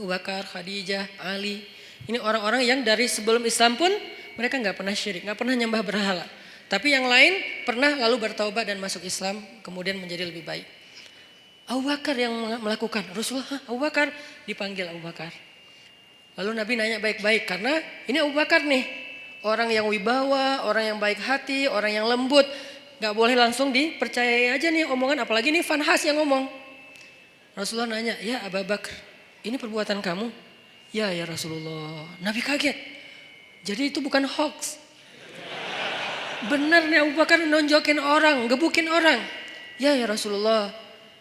Abu Bakar, Khadijah, Ali. Ini orang-orang yang dari sebelum Islam pun mereka gak pernah syirik, gak pernah nyembah berhala. Tapi yang lain pernah lalu bertaubat dan masuk Islam, kemudian menjadi lebih baik. Abu Bakar yang melakukan. Rasulullah, Abu Bakar, dipanggil Abu Bakar. Lalu Nabi nanya baik-baik karena ini Abu Bakar nih. Orang yang wibawa, orang yang baik hati, orang yang lembut. Gak boleh langsung dipercayai aja nih omongan, apalagi nih Fanhas yang ngomong. Rasulullah nanya, ya Abu Bakar, ini perbuatan kamu? Ya Rasulullah. Nabi kaget. Jadi itu bukan hoax. Benar nih Abu Bakar nonjokin orang, gebukin orang. Ya Rasulullah.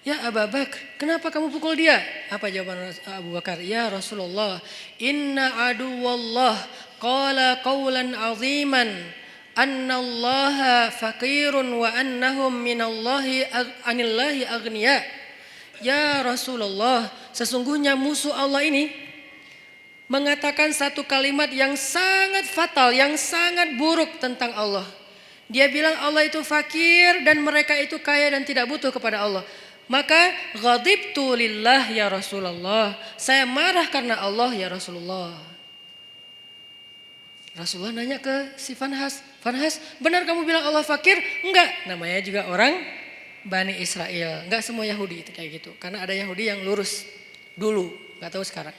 Ya Abu Bakar, kenapa kamu pukul dia? Apa jawaban Abu Bakar? Ya Rasulullah, inna aduwallah qala qawlan aziman annallaha faqirun wa annahum anillahi aghniya. Ya Rasulullah, sesungguhnya musuh Allah ini mengatakan satu kalimat yang sangat fatal, yang sangat buruk tentang Allah. Dia bilang Allah itu fakir dan mereka itu kaya dan tidak butuh kepada Allah. Maka ghadibtu lillah ya Rasulullah. Saya marah karena Allah ya Rasulullah. Rasulullah nanya ke si Fanhas. Fanhas, benar kamu bilang Allah fakir? Enggak, namanya juga orang Bani Israel. Enggak semua Yahudi itu kayak gitu. Karena ada Yahudi yang lurus dulu, enggak tahu sekarang.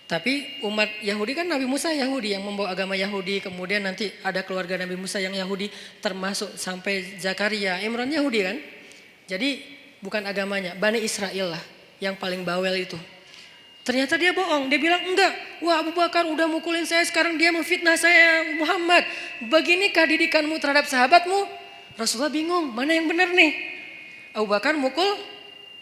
Tapi umat Yahudi kan Nabi Musa Yahudi yang membawa agama Yahudi. Kemudian nanti ada keluarga Nabi Musa yang Yahudi termasuk sampai Zakaria, Imran Yahudi kan. Jadi bukan agamanya, Bani Israel lah yang paling bawel itu. Ternyata dia bohong, dia bilang enggak. Wah Abu Bakar udah mukulin saya, sekarang dia memfitnah saya Muhammad. Beginikah didikanmu terhadap sahabatmu? Rasulullah bingung, mana yang benar nih? Abu Bakar mukul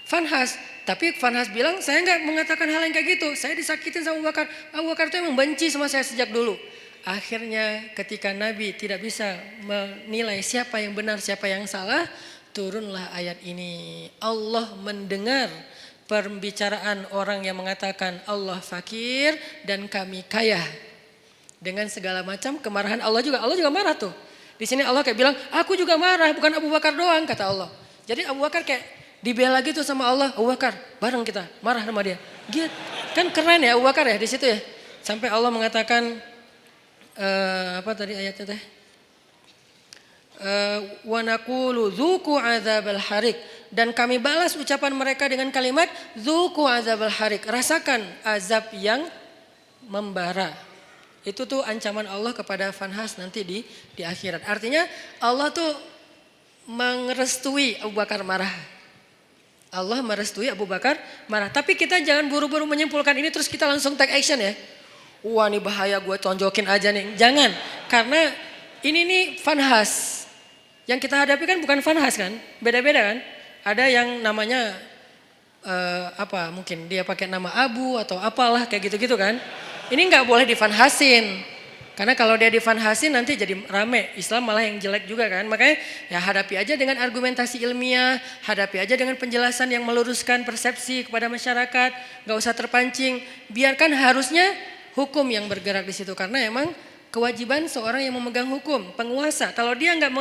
Fanhas. Tapi Fanhas bilang saya enggak mengatakan hal yang kayak gitu. Saya disakitin sama Abu Bakar. Abu Bakar itu emang benci sama saya sejak dulu. Akhirnya ketika Nabi tidak bisa menilai siapa yang benar siapa yang salah, turunlah ayat ini. Allah mendengar pembicaraan orang yang mengatakan Allah fakir dan kami kaya. Dengan segala macam kemarahan Allah juga marah tuh. Di sini Allah kayak bilang, aku juga marah, bukan Abu Bakar doang kata Allah. Jadi Abu Bakar kayak dibela gitu sama Allah. Abu Bakar, bareng kita marah sama dia. Gitu. Kan keren ya Abu Bakar ya di situ ya. Sampai Allah mengatakan apa tadi ayatnya teh? Wa naqulu dzuqu adzabal harik, dan kami balas ucapan mereka dengan kalimat dzuqu adzabal harik, rasakan azab yang membara. Itu tuh ancaman Allah kepada Fanhas nanti di akhirat. Artinya Allah tuh merestui Abu Bakar marah. Allah merestui Abu Bakar marah. Tapi kita jangan buru-buru menyimpulkan ini terus kita langsung take action ya. Wah ini bahaya, gue tonjokin aja nih. Jangan, karena ini nih Fanhas. Yang kita hadapi kan bukan Fanhas kan, beda-beda kan. Ada yang namanya mungkin dia pakai nama Abu atau apalah kayak gitu-gitu kan. Ini nggak boleh difanhasin. Karena kalau dia difanhasin nanti jadi rame, Islam malah yang jelek juga kan. Makanya ya hadapi aja dengan argumentasi ilmiah, hadapi aja dengan penjelasan yang meluruskan persepsi kepada masyarakat, gak usah terpancing. Biarkan harusnya hukum yang bergerak di situ, karena emang kewajiban seorang yang memegang hukum, penguasa. Kalau dia nggak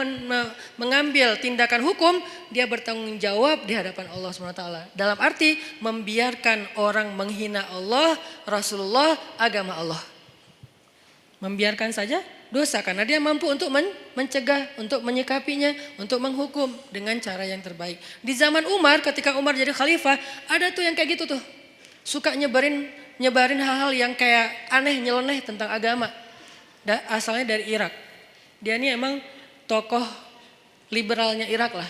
mengambil tindakan hukum, dia bertanggung jawab di hadapan Allah SWT. Dalam arti membiarkan orang menghina Allah, Rasulullah, agama Allah. Membiarkan saja dosa karena dia mampu untuk mencegah, untuk menyikapinya, untuk menghukum dengan cara yang terbaik. Di zaman Umar, ketika Umar jadi khalifah, ada tuh yang kayak gitu tuh. Suka nyebarin hal-hal yang kayak aneh, nyeleneh tentang agama. Asalnya dari Irak. Dia ini emang tokoh liberalnya Irak lah.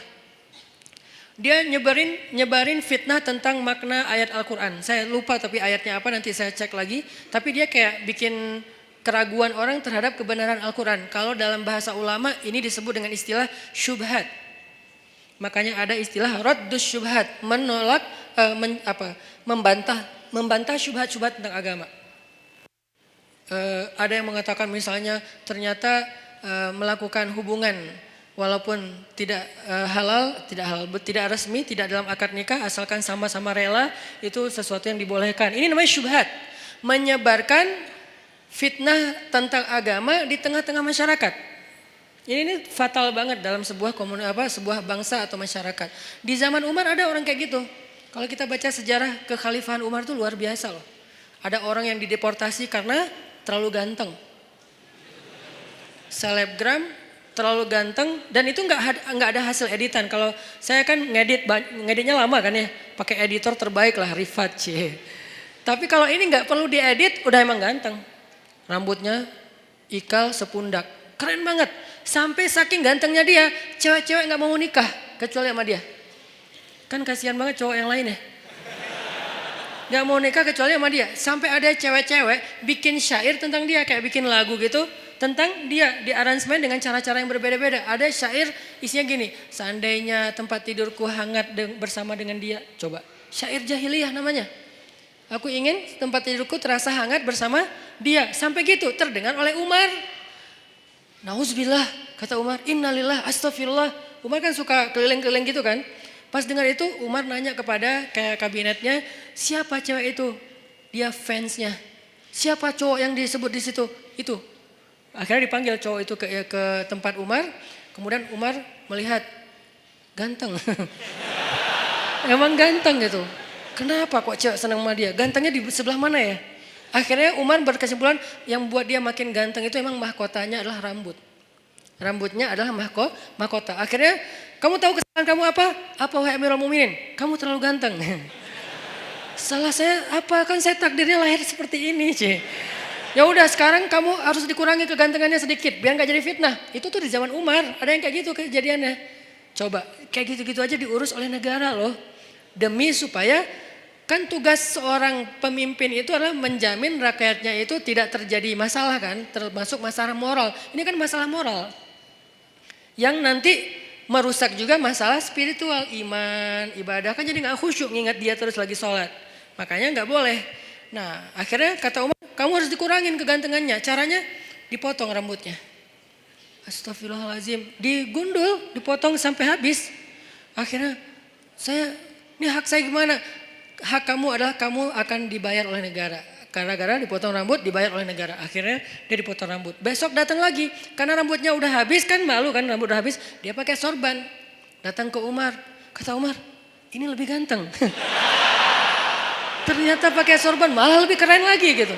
Dia nyebarin fitnah tentang makna ayat Al-Quran. Saya lupa tapi ayatnya apa, nanti saya cek lagi. Tapi dia kayak bikin keraguan orang terhadap kebenaran Al-Quran. Kalau dalam bahasa ulama ini disebut dengan istilah syubhat. Makanya ada istilah raddus syubhat, menolak, membantah syubhat-syubhat tentang agama. Ada yang mengatakan misalnya ternyata melakukan hubungan walaupun tidak halal, tidak resmi, tidak dalam akad nikah, asalkan sama-sama rela, itu sesuatu yang dibolehkan. Ini namanya syubhat, menyebarkan fitnah tentang agama di tengah-tengah masyarakat. Ini fatal banget dalam sebuah sebuah bangsa atau masyarakat. Di zaman Umar ada orang kayak gitu. Kalau kita baca sejarah kekhalifahan Umar itu luar biasa loh. Ada orang yang dideportasi karena terlalu ganteng. Selebgram terlalu ganteng dan itu nggak ada hasil editan. Kalau saya kan ngeditnya lama kan ya, pakai editor terbaik lah Rifat C. Tapi kalau ini nggak perlu diedit, udah emang ganteng. Rambutnya ikal sepundak, keren banget. Sampai saking gantengnya dia, cewek-cewek nggak mau nikah kecuali sama dia. Kan kasihan banget cowok yang lain ya. Gak mau nikah kecuali sama dia. Sampai ada cewek-cewek bikin syair tentang dia. Kayak bikin lagu gitu tentang dia. Di aransemen dengan cara-cara yang berbeda-beda. Ada syair isinya gini. Seandainya tempat tidurku hangat bersama dengan dia. Coba. Syair jahiliyah namanya. Aku ingin tempat tidurku terasa hangat bersama dia. Sampai gitu terdengar oleh Umar. Nauzubillah kata Umar. Innalillah astagfirullah. Umar kan suka keliling-keliling gitu kan. Pas dengar itu Umar nanya kepada kayak kabinetnya, siapa cewek itu? Dia fansnya. Siapa cowok yang disebut di situ? Itu. Akhirnya dipanggil cowok itu ke tempat Umar. Kemudian Umar melihat ganteng. Emang ganteng gitu. Kenapa kok cewek senang sama dia? Gantengnya di sebelah mana ya? Akhirnya Umar berkesimpulan yang buat dia makin ganteng itu emang mahkotanya adalah rambut. Rambutnya adalah mahkota. Akhirnya kamu tahu kesalahan kamu apa? Apa wahai Amirul Mukminin? Kamu terlalu ganteng. Salah saya apa? Kan saya takdirnya lahir seperti ini, C. Ya udah sekarang kamu harus dikurangi kegantengannya sedikit biar nggak jadi fitnah. Itu tuh di zaman Umar, ada yang kayak gitu kejadiannya. Coba kayak gitu-gitu aja diurus oleh negara loh. Demi supaya kan tugas seorang pemimpin itu adalah menjamin rakyatnya itu tidak terjadi masalah kan, termasuk masalah moral. Ini kan masalah moral. Yang nanti merusak juga masalah spiritual, iman, ibadah. Kan jadi gak khusyuk ngingat dia terus lagi sholat. Makanya gak boleh. Nah akhirnya kata Umar, kamu harus dikurangin kegantengannya. Caranya dipotong rambutnya. Astagfirullahaladzim. Digundul, dipotong sampai habis. Akhirnya ini hak saya gimana? Hak kamu adalah kamu akan dibayar oleh negara. Gara-gara dipotong rambut dibayar oleh negara. Akhirnya dia dipotong rambut. Besok datang lagi. Karena rambutnya udah habis kan malu kan rambut udah habis. Dia pakai sorban. Datang ke Umar. Kata Umar ini lebih ganteng. Ternyata pakai sorban malah lebih keren lagi gitu.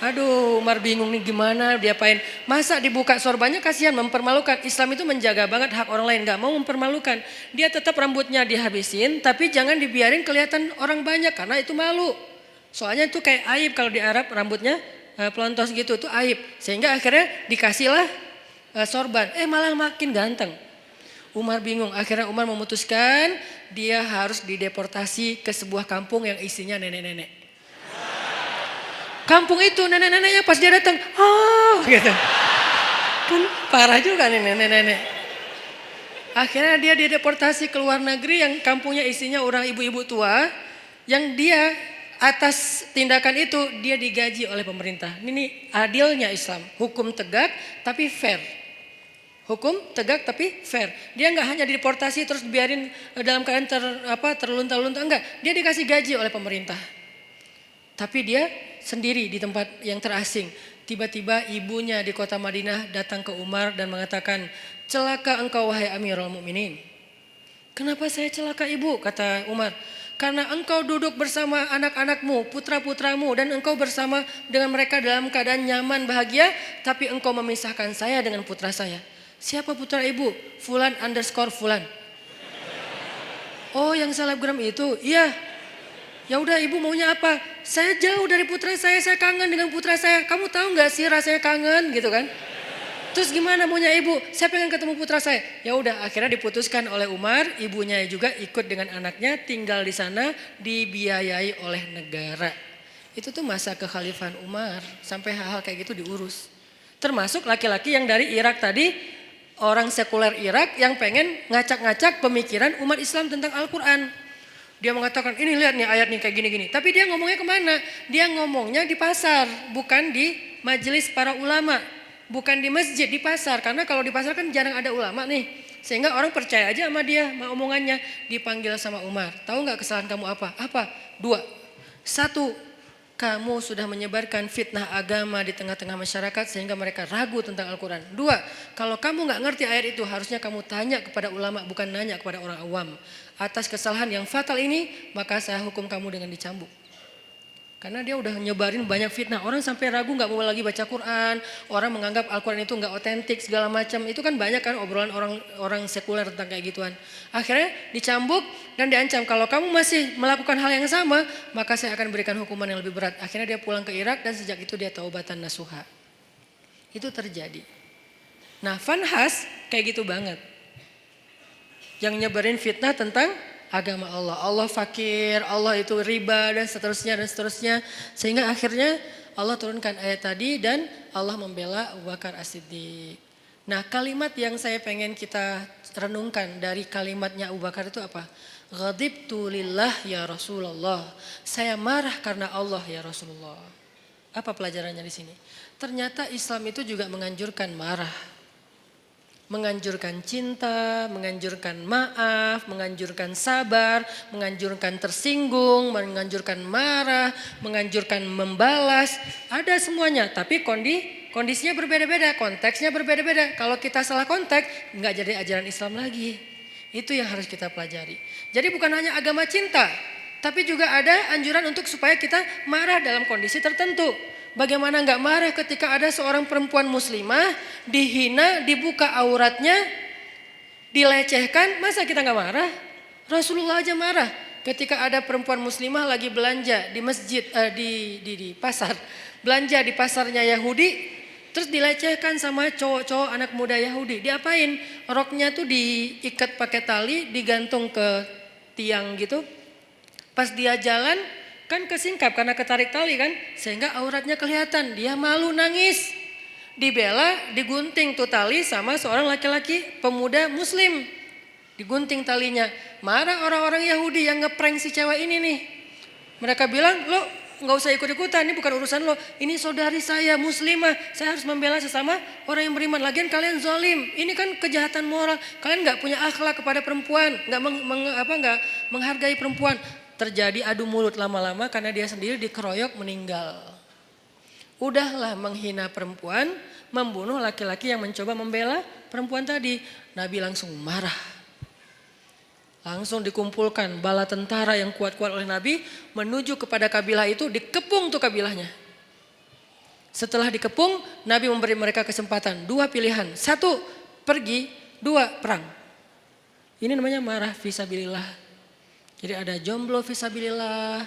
Aduh Umar bingung nih gimana diapain. Masa dibuka sorbannya kasihan mempermalukan. Islam itu menjaga banget hak orang lain. Gak mau mempermalukan. Dia tetap rambutnya dihabisin. Tapi jangan dibiarin kelihatan orang banyak. Karena itu malu. Soalnya itu kayak aib kalau di Arab rambutnya pelontos gitu itu aib. Sehingga akhirnya dikasihlah sorban. Malah makin ganteng. Umar bingung. Akhirnya Umar memutuskan dia harus dideportasi ke sebuah kampung yang isinya nenek-nenek. Kampung itu nenek-neneknya pas dia datang, gitu. Kan parah juga nih nenek-nenek. Akhirnya dia dideportasi ke luar negeri yang kampungnya isinya orang ibu-ibu tua. Yang dia atas tindakan itu dia digaji oleh pemerintah. Ini adilnya Islam. Hukum tegak tapi fair. Hukum tegak tapi fair. Dia nggak hanya dideportasi terus biarin dalam keadaan terlunta-lunta. Enggak. Dia dikasih gaji oleh pemerintah. Tapi dia sendiri di tempat yang terasing. Tiba-tiba ibunya di kota Madinah datang ke Umar dan mengatakan, celaka engkau wahai Amirul Mukminin. Kenapa saya celaka ibu? Kata Umar. Karena engkau duduk bersama anak-anakmu, putra-putramu dan engkau bersama dengan mereka dalam keadaan nyaman, bahagia. Tapi engkau memisahkan saya dengan putra saya. Siapa putra ibu? Fulan underscore Fulan. Oh yang selebgram itu? Iya. Ya udah ibu maunya apa? Saya jauh dari putra saya kangen dengan putra saya. Kamu tahu gak sih rasanya kangen gitu kan? Terus gimana maunya ibu? Saya pengen ketemu putra saya. Ya udah akhirnya diputuskan oleh Umar, ibunya juga ikut dengan anaknya tinggal di sana dibiayai oleh negara. Itu tuh masa kekhalifahan Umar sampai hal-hal kayak gitu diurus. Termasuk laki-laki yang dari Irak tadi, orang sekuler Irak yang pengen ngacak-ngacak pemikiran umat Islam tentang Al-Quran. Dia mengatakan ini lihat nih ayat nih kayak gini-gini. Tapi dia ngomongnya kemana? Dia ngomongnya di pasar, bukan di majelis para ulama. Bukan di masjid, di pasar. Karena kalau di pasar kan jarang ada ulama nih. Sehingga orang percaya aja sama dia, sama omongannya. Dipanggil sama Umar. Tahu gak kesalahan kamu apa? Apa? 2. 1. Kamu sudah menyebarkan fitnah agama di tengah-tengah masyarakat sehingga mereka ragu tentang Al-Quran. 2. Kalau kamu gak ngerti ayat itu harusnya kamu tanya kepada ulama bukan nanya kepada orang awam. Atas kesalahan yang fatal ini maka saya hukum kamu dengan dicambuk. Karena dia udah nyebarin banyak fitnah. Orang sampai ragu nggak mau lagi baca Quran. Orang menganggap Al-Quran itu nggak otentik segala macam. Itu kan banyak kan obrolan orang sekuler tentang kayak gituan. Akhirnya dicambuk dan diancam. Kalau kamu masih melakukan hal yang sama, maka saya akan berikan hukuman yang lebih berat. Akhirnya dia pulang ke Irak dan sejak itu dia taubatan nasuha. Itu terjadi. Nah, Vanhas kayak gitu banget. Yang nyebarin fitnah tentang agama Allah. Allah fakir, Allah itu riba dan seterusnya. Sehingga akhirnya Allah turunkan ayat tadi dan Allah membela Abu Bakar As-Siddiq. Nah, kalimat yang saya pengen kita renungkan dari kalimatnya Abu Bakar itu apa? Ghadibtu lillah ya Rasulullah. Saya marah karena Allah ya Rasulullah. Apa pelajarannya di sini? Ternyata Islam itu juga menganjurkan marah. Menganjurkan cinta, menganjurkan maaf, menganjurkan sabar, menganjurkan tersinggung, menganjurkan marah, menganjurkan membalas. Ada semuanya, tapi kondisinya berbeda-beda, konteksnya berbeda-beda. Kalau kita salah konteks, nggak jadi ajaran Islam lagi. Itu yang harus kita pelajari. Jadi bukan hanya agama cinta, tapi juga ada anjuran untuk supaya kita marah dalam kondisi tertentu. Bagaimana nggak marah ketika ada seorang perempuan muslimah dihina, dibuka auratnya, dilecehkan, masa kita nggak marah? Rasulullah aja marah ketika ada perempuan muslimah lagi belanja di masjid, di pasar, belanja di pasarnya Yahudi, terus dilecehkan sama cowok-cowok anak muda Yahudi. Diapain? Roknya tuh diikat pakai tali, digantung ke tiang gitu. Pas dia jalan, kan kesingkap karena ketarik tali kan, sehingga auratnya kelihatan. Dia malu nangis, dibela, digunting tuh tali sama seorang laki-laki pemuda muslim. Digunting talinya. Marah orang-orang Yahudi yang ngeprank si cewek ini nih. Mereka bilang, lo gak usah ikut-ikutan, ini bukan urusan lo. Ini saudari saya muslimah, saya harus membela sesama orang yang beriman. Lagian kalian zalim, ini kan kejahatan moral. Kalian gak punya akhlak kepada perempuan, gak menghargai perempuan. Terjadi adu mulut lama-lama karena dia sendiri dikeroyok meninggal. Udahlah menghina perempuan, membunuh laki-laki yang mencoba membela perempuan tadi. Nabi langsung marah. Langsung dikumpulkan bala tentara yang kuat-kuat oleh Nabi menuju kepada kabilah itu, dikepung tuh kabilahnya. Setelah dikepung, Nabi memberi mereka kesempatan, 2 pilihan. 1, pergi, 2, perang. Ini namanya marah fisabilillah. Jadi ada jomblo fisabilillah,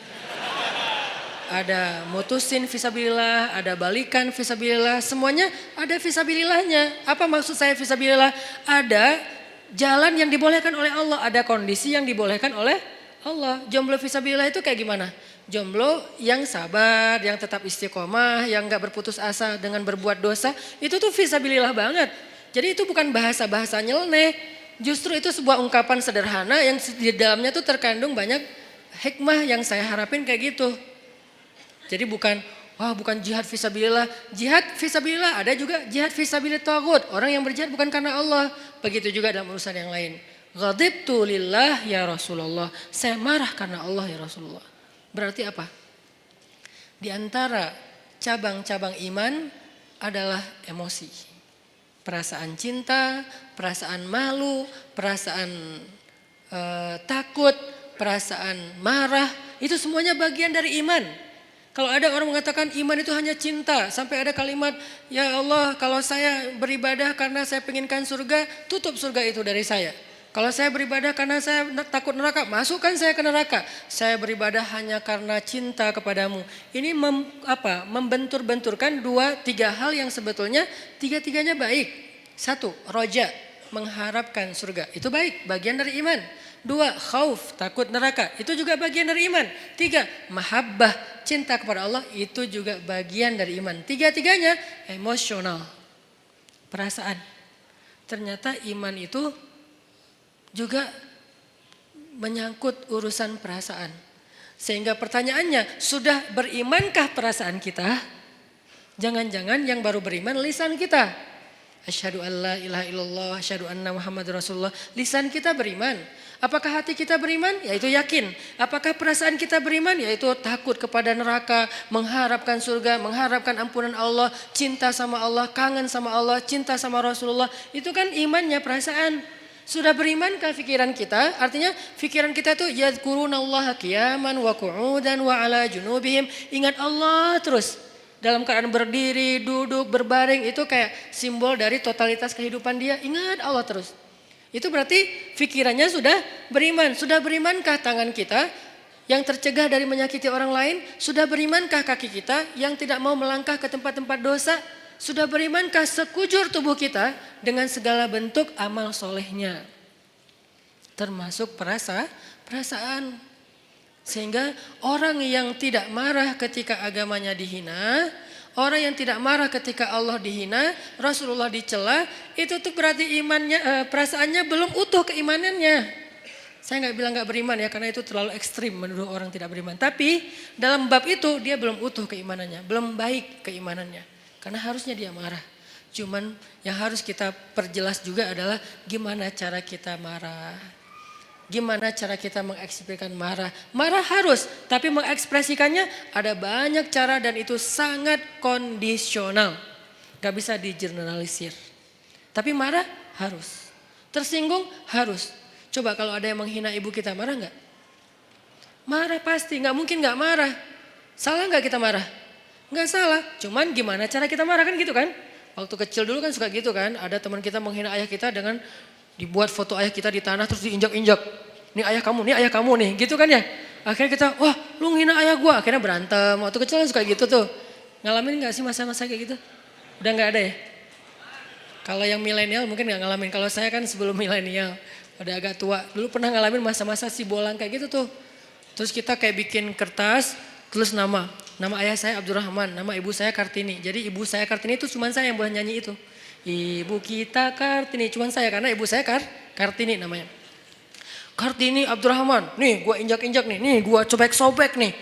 ada mutusin fisabilillah, ada balikan fisabilillah, semuanya ada fisabilillahnya. Apa maksud saya fisabilillah? Ada jalan yang dibolehkan oleh Allah, ada kondisi yang dibolehkan oleh Allah. Jomblo fisabilillah itu kayak gimana? Jomblo yang sabar, yang tetap istiqomah, yang gak berputus asa dengan berbuat dosa, itu tuh fisabilillah banget. Jadi itu bukan bahasa-bahasa nyeleneh. Justru itu sebuah ungkapan sederhana yang di dalamnya tuh terkandung banyak hikmah yang saya harapin kayak gitu. Jadi bukan jihad fisabilillah. Jihad fisabilillah, ada juga jihad fisabilillah taghut. Orang yang berjihad bukan karena Allah. Begitu juga dalam urusan yang lain. Ghadibtu lillah ya Rasulullah. Saya marah karena Allah ya Rasulullah. Berarti apa? Di antara cabang-cabang iman adalah emosi. Perasaan cinta, perasaan malu, perasaan takut, perasaan marah, itu semuanya bagian dari iman. Kalau ada orang mengatakan iman itu hanya cinta, sampai ada kalimat, ya Allah kalau saya beribadah karena saya penginkan surga, tutup surga itu dari saya. Kalau saya beribadah karena saya takut neraka, masukkan saya ke neraka. Saya beribadah hanya karena cinta kepadamu. Ini membentur-benturkan 2-3 hal yang sebetulnya 3-tiganya baik. 1, roja, mengharapkan surga. Itu baik, bagian dari iman. 2, khauf, takut neraka. Itu juga bagian dari iman. 3, mahabbah, cinta kepada Allah. Itu juga bagian dari iman. 3-tiganya emosional, perasaan. Ternyata iman itu juga menyangkut urusan perasaan. Sehingga pertanyaannya, sudah berimankah perasaan kita? Jangan-jangan yang baru beriman lisan kita. Asyhadu an la ilaha illallah, asyhadu anna Muhammadar Rasulullah. Lisan kita beriman. Apakah hati kita beriman? Yaitu yakin. Apakah perasaan kita beriman? Yaitu takut kepada neraka, mengharapkan surga, mengharapkan ampunan Allah, cinta sama Allah, kangen sama Allah, cinta sama Rasulullah. Itu kan imannya perasaan. Sudah berimankah pikiran kita? Artinya pikiran kita itu yadhkurunallaha qiyaman wa qu'udan wa ala junubihim. Ingat Allah terus. Dalam keadaan berdiri, duduk, berbaring itu kayak simbol dari totalitas kehidupan dia. Ingat Allah terus. Itu berarti pikirannya sudah beriman. Sudah berimankah tangan kita yang tercegah dari menyakiti orang lain? Sudah berimankah kaki kita yang tidak mau melangkah ke tempat-tempat dosa? Sudah berimankah sekujur tubuh kita dengan segala bentuk amal solehnya? Termasuk perasaan. Sehingga orang yang tidak marah ketika agamanya dihina, orang yang tidak marah ketika Allah dihina, Rasulullah dicela, itu tuh berarti imannya, perasaannya belum utuh keimanannya. Saya nggak bilang nggak beriman ya, karena itu terlalu ekstrim menurut orang tidak beriman. Tapi dalam bab itu dia belum utuh keimanannya, belum baik keimanannya. Karena harusnya dia marah. Cuman yang harus kita perjelas juga adalah gimana cara kita marah. Gimana cara kita mengekspresikan marah. Marah harus, tapi mengekspresikannya ada banyak cara dan itu sangat kondisional. Gak bisa digeneralisir. Tapi marah harus. Tersinggung harus. Coba kalau ada yang menghina ibu kita, marah gak? Marah pasti, gak mungkin gak marah. Salah gak kita marah? Nggak salah, cuman gimana cara kita marah kan gitu kan. Waktu kecil dulu kan suka gitu kan. Ada teman kita menghina ayah kita dengan dibuat foto ayah kita di tanah terus diinjak-injak. Nih ayah kamu nih gitu kan ya. Akhirnya kita, wah lu menghina ayah gua. Akhirnya berantem, waktu kecil kan suka gitu tuh. Ngalamin gak sih masa-masa kayak gitu? Udah gak ada ya? Kalau yang milenial mungkin gak ngalamin. Kalau saya kan sebelum milenial, udah agak tua. Dulu pernah ngalamin masa-masa si bolang kayak gitu tuh. Terus kita kayak bikin kertas, tulis nama ayah saya Abdurrahman, nama ibu saya Kartini. Jadi ibu saya Kartini itu cuma saya yang boleh nyanyi itu. Ibu kita Kartini, cuma saya karena ibu saya Kartini namanya. Kartini Abdurrahman, nih gua injak-injak nih gua sobek-sobek nih.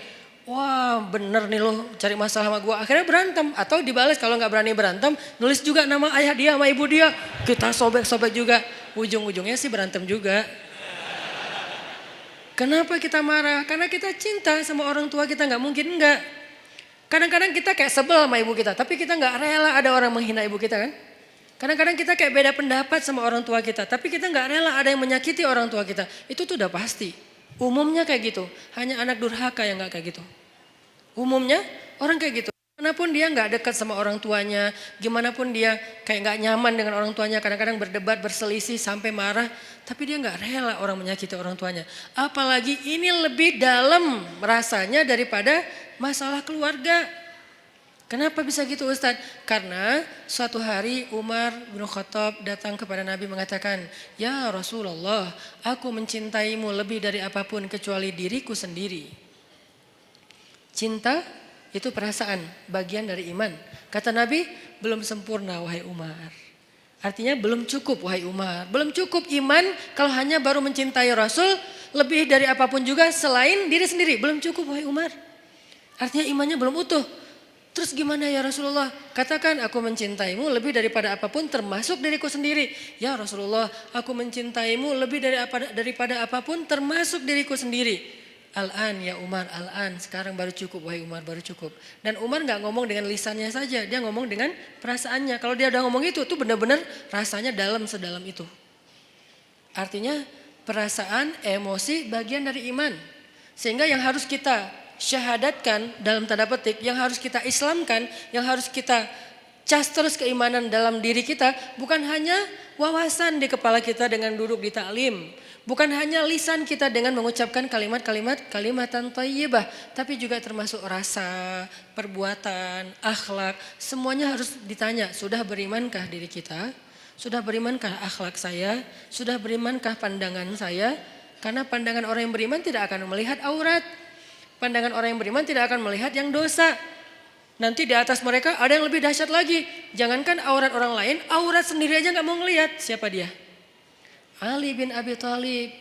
Wah bener nih lo cari masalah sama gua. Akhirnya berantem atau dibales kalau nggak berani berantem, nulis juga nama ayah dia sama ibu dia. Kita sobek-sobek juga, ujung-ujungnya sih berantem juga. Kenapa kita marah? Karena kita cinta sama orang tua kita, nggak mungkin enggak. Kadang-kadang kita kayak sebel sama ibu kita, tapi kita nggak rela ada orang menghina ibu kita kan. Kadang-kadang kita kayak beda pendapat sama orang tua kita, tapi kita nggak rela ada yang menyakiti orang tua kita. Itu tuh udah pasti. Umumnya kayak gitu, hanya anak durhaka yang nggak kayak gitu. Umumnya orang kayak gitu. Gimana pun dia nggak dekat sama orang tuanya, gimana pun dia kayak nggak nyaman dengan orang tuanya, kadang-kadang berdebat, berselisih sampai marah, tapi dia nggak rela orang menyakiti orang tuanya. Apalagi ini lebih dalam rasanya daripada masalah keluarga. Kenapa bisa gitu Ustadz? Karena suatu hari Umar bin Khattab datang kepada Nabi mengatakan, ya Rasulullah, aku mencintaimu lebih dari apapun kecuali diriku sendiri. Cinta itu perasaan, bagian dari iman. Kata Nabi, belum sempurna wahai Umar. Artinya belum cukup wahai Umar. Belum cukup iman kalau hanya baru mencintai Rasul lebih dari apapun juga selain diri sendiri. Belum cukup wahai Umar. Artinya imannya belum utuh. Terus gimana ya Rasulullah? Katakan aku mencintaimu lebih daripada apapun termasuk diriku sendiri. Ya Rasulullah, aku mencintaimu lebih daripada apapun termasuk diriku sendiri. Al-an ya Umar, al-an. Sekarang baru cukup wahai Umar, baru cukup. Dan Umar gak ngomong dengan lisannya saja, dia ngomong dengan perasaannya. Kalau dia udah ngomong itu benar-benar rasanya dalam sedalam itu. Artinya perasaan, emosi bagian dari iman. Sehingga yang harus kita syahadatkan dalam tanda petik, yang harus kita islamkan, yang harus kita cas terus keimanan dalam diri kita, bukan hanya wawasan di kepala kita dengan duduk di taklim, bukan hanya lisan kita dengan mengucapkan kalimatan thayyibah, tapi juga termasuk rasa, perbuatan, akhlak, semuanya harus ditanya, sudah berimankah diri kita? Sudah berimankah akhlak saya? Sudah berimankah pandangan saya? Karena pandangan orang yang beriman tidak akan melihat aurat. Pandangan orang yang beriman tidak akan melihat yang dosa. Nanti di atas mereka ada yang lebih dahsyat lagi. Jangankan aurat orang lain, aurat sendiri aja gak mau ngelihat. Siapa dia? Ali bin Abi Thalib.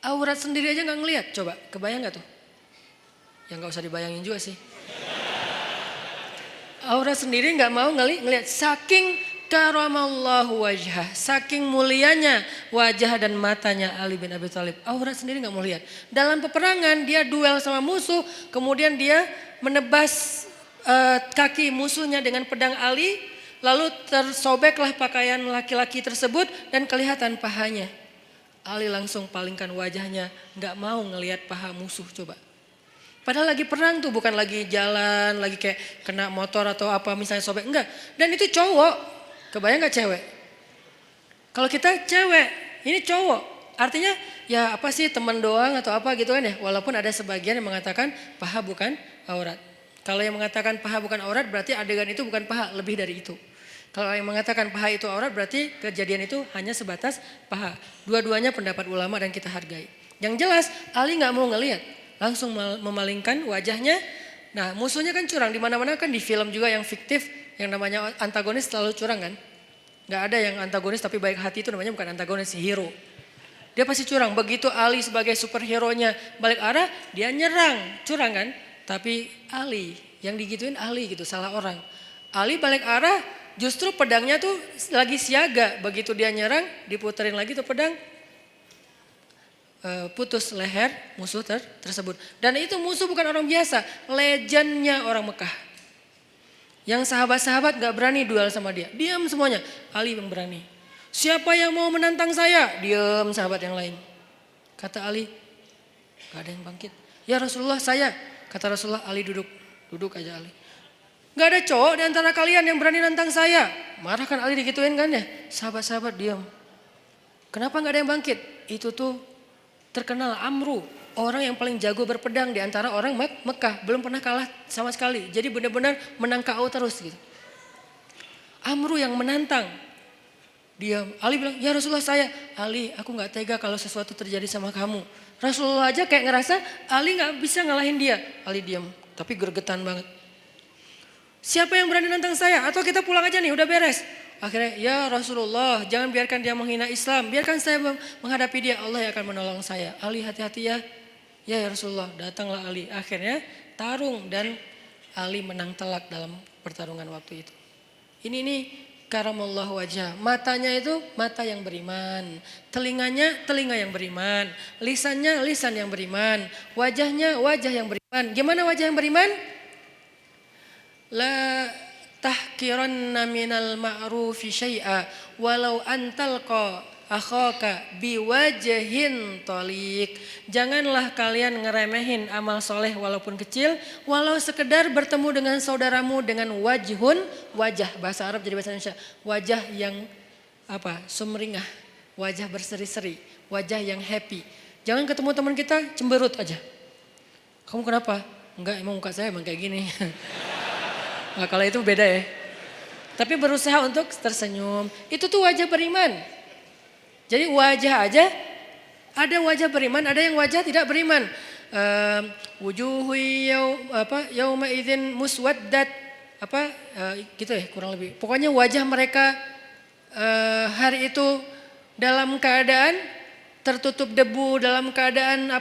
Aurat sendiri aja gak ngelihat. Coba, kebayang gak tuh? Ya gak usah dibayangin juga sih. Aurat sendiri gak mau ngelihat. Saking karamallahu wajhah, saking mulianya wajah dan matanya Ali bin Abi Thalib. Aurat sendiri gak mau lihat. Dalam peperangan dia duel sama musuh, kemudian dia menebas kaki musuhnya dengan pedang Ali, lalu tersobeklah pakaian laki-laki tersebut dan kelihatan pahanya. Ali langsung palingkan wajahnya, nggak mau ngelihat paha musuh coba. Padahal lagi perang tuh, bukan lagi jalan, lagi kayak kena motor atau apa misalnya sobek, enggak. Dan itu cowok, kebayang nggak cewek? Kalau kita cewek, ini cowok, artinya ya apa sih teman doang atau apa gitu kan ya. Walaupun ada sebagian yang mengatakan paha bukan aurat. Kalau yang mengatakan paha bukan aurat berarti adegan itu bukan paha, lebih dari itu. Kalau yang mengatakan paha itu aurat berarti kejadian itu hanya sebatas paha. Dua-duanya pendapat ulama dan kita hargai. Yang jelas Ali nggak mau ngelihat, langsung memalingkan wajahnya. Nah musuhnya kan curang, di mana-mana kan di film juga yang fiktif, yang namanya antagonis selalu curang kan. Nggak ada yang antagonis tapi baik hati, itu namanya bukan antagonis, hero. Dia pasti curang. Begitu Ali sebagai superhero-nya balik arah, dia nyerang, curang kan. Tapi Ali, yang digituin Ali gitu, salah orang. Ali balik arah, justru pedangnya tuh lagi siaga. Begitu dia nyerang, diputerin lagi tuh pedang, putus leher musuh tersebut. Dan itu musuh bukan orang biasa, legendnya orang Mekah. Yang sahabat-sahabat gak berani duel sama dia, diam semuanya. Ali yang berani. Siapa yang mau menantang saya? Diam sahabat yang lain. Kata Ali, gak ada yang bangkit. Ya Rasulullah saya. Kata Rasulullah, Ali duduk. Duduk aja Ali. Gak ada cowok di antara kalian yang berani nantang saya. Marah kan Ali digituin kan ya. Sahabat-sahabat diam. Kenapa gak ada yang bangkit? Itu tuh terkenal Amru. Orang yang paling jago berpedang di antara orang Mekah. Belum pernah kalah sama sekali. Jadi benar-benar menang KO terus gitu. Amru yang menantang. Diam. Ali bilang, ya Rasulullah saya. Ali, aku gak tega kalau sesuatu terjadi sama kamu. Rasulullah aja kayak ngerasa Ali gak bisa ngalahin dia. Ali diam. Tapi gergetan banget. Siapa yang berani nantang saya? Atau kita pulang aja nih, udah beres. Akhirnya, ya Rasulullah, jangan biarkan dia menghina Islam. Biarkan saya menghadapi dia, Allah yang akan menolong saya. Ali hati-hati ya. Ya Rasulullah, datanglah Ali. Akhirnya tarung dan Ali menang telak dalam pertarungan waktu itu. Ini karamallahu wajah. Matanya itu mata yang beriman. Telinganya telinga yang beriman. Lisannya lisan yang beriman. Wajahnya wajah yang beriman. Gimana wajah yang beriman? La tahkiranna minal ma'rufi syai'a walau antalqa akhaka biwajhin taliq. Janganlah kalian ngeremehin amal soleh walaupun kecil, walau sekedar bertemu dengan saudaramu dengan wajhun, wajah bahasa Arab jadi bahasa Indonesia, wajah yang apa? Sumringah, wajah berseri-seri, wajah yang happy. Jangan ketemu teman kita cemberut aja. Kamu kenapa? Enggak, emang muka saya emang kayak gini. Nah, kalau itu beda ya. Tapi berusaha untuk tersenyum. Itu tuh wajah beriman. Jadi wajah aja, ada wajah beriman, ada yang wajah tidak beriman. Wujuhu yauma idzin muswaddat, gitu ya kurang lebih. Pokoknya wajah mereka hari itu dalam keadaan tertutup debu, dalam keadaan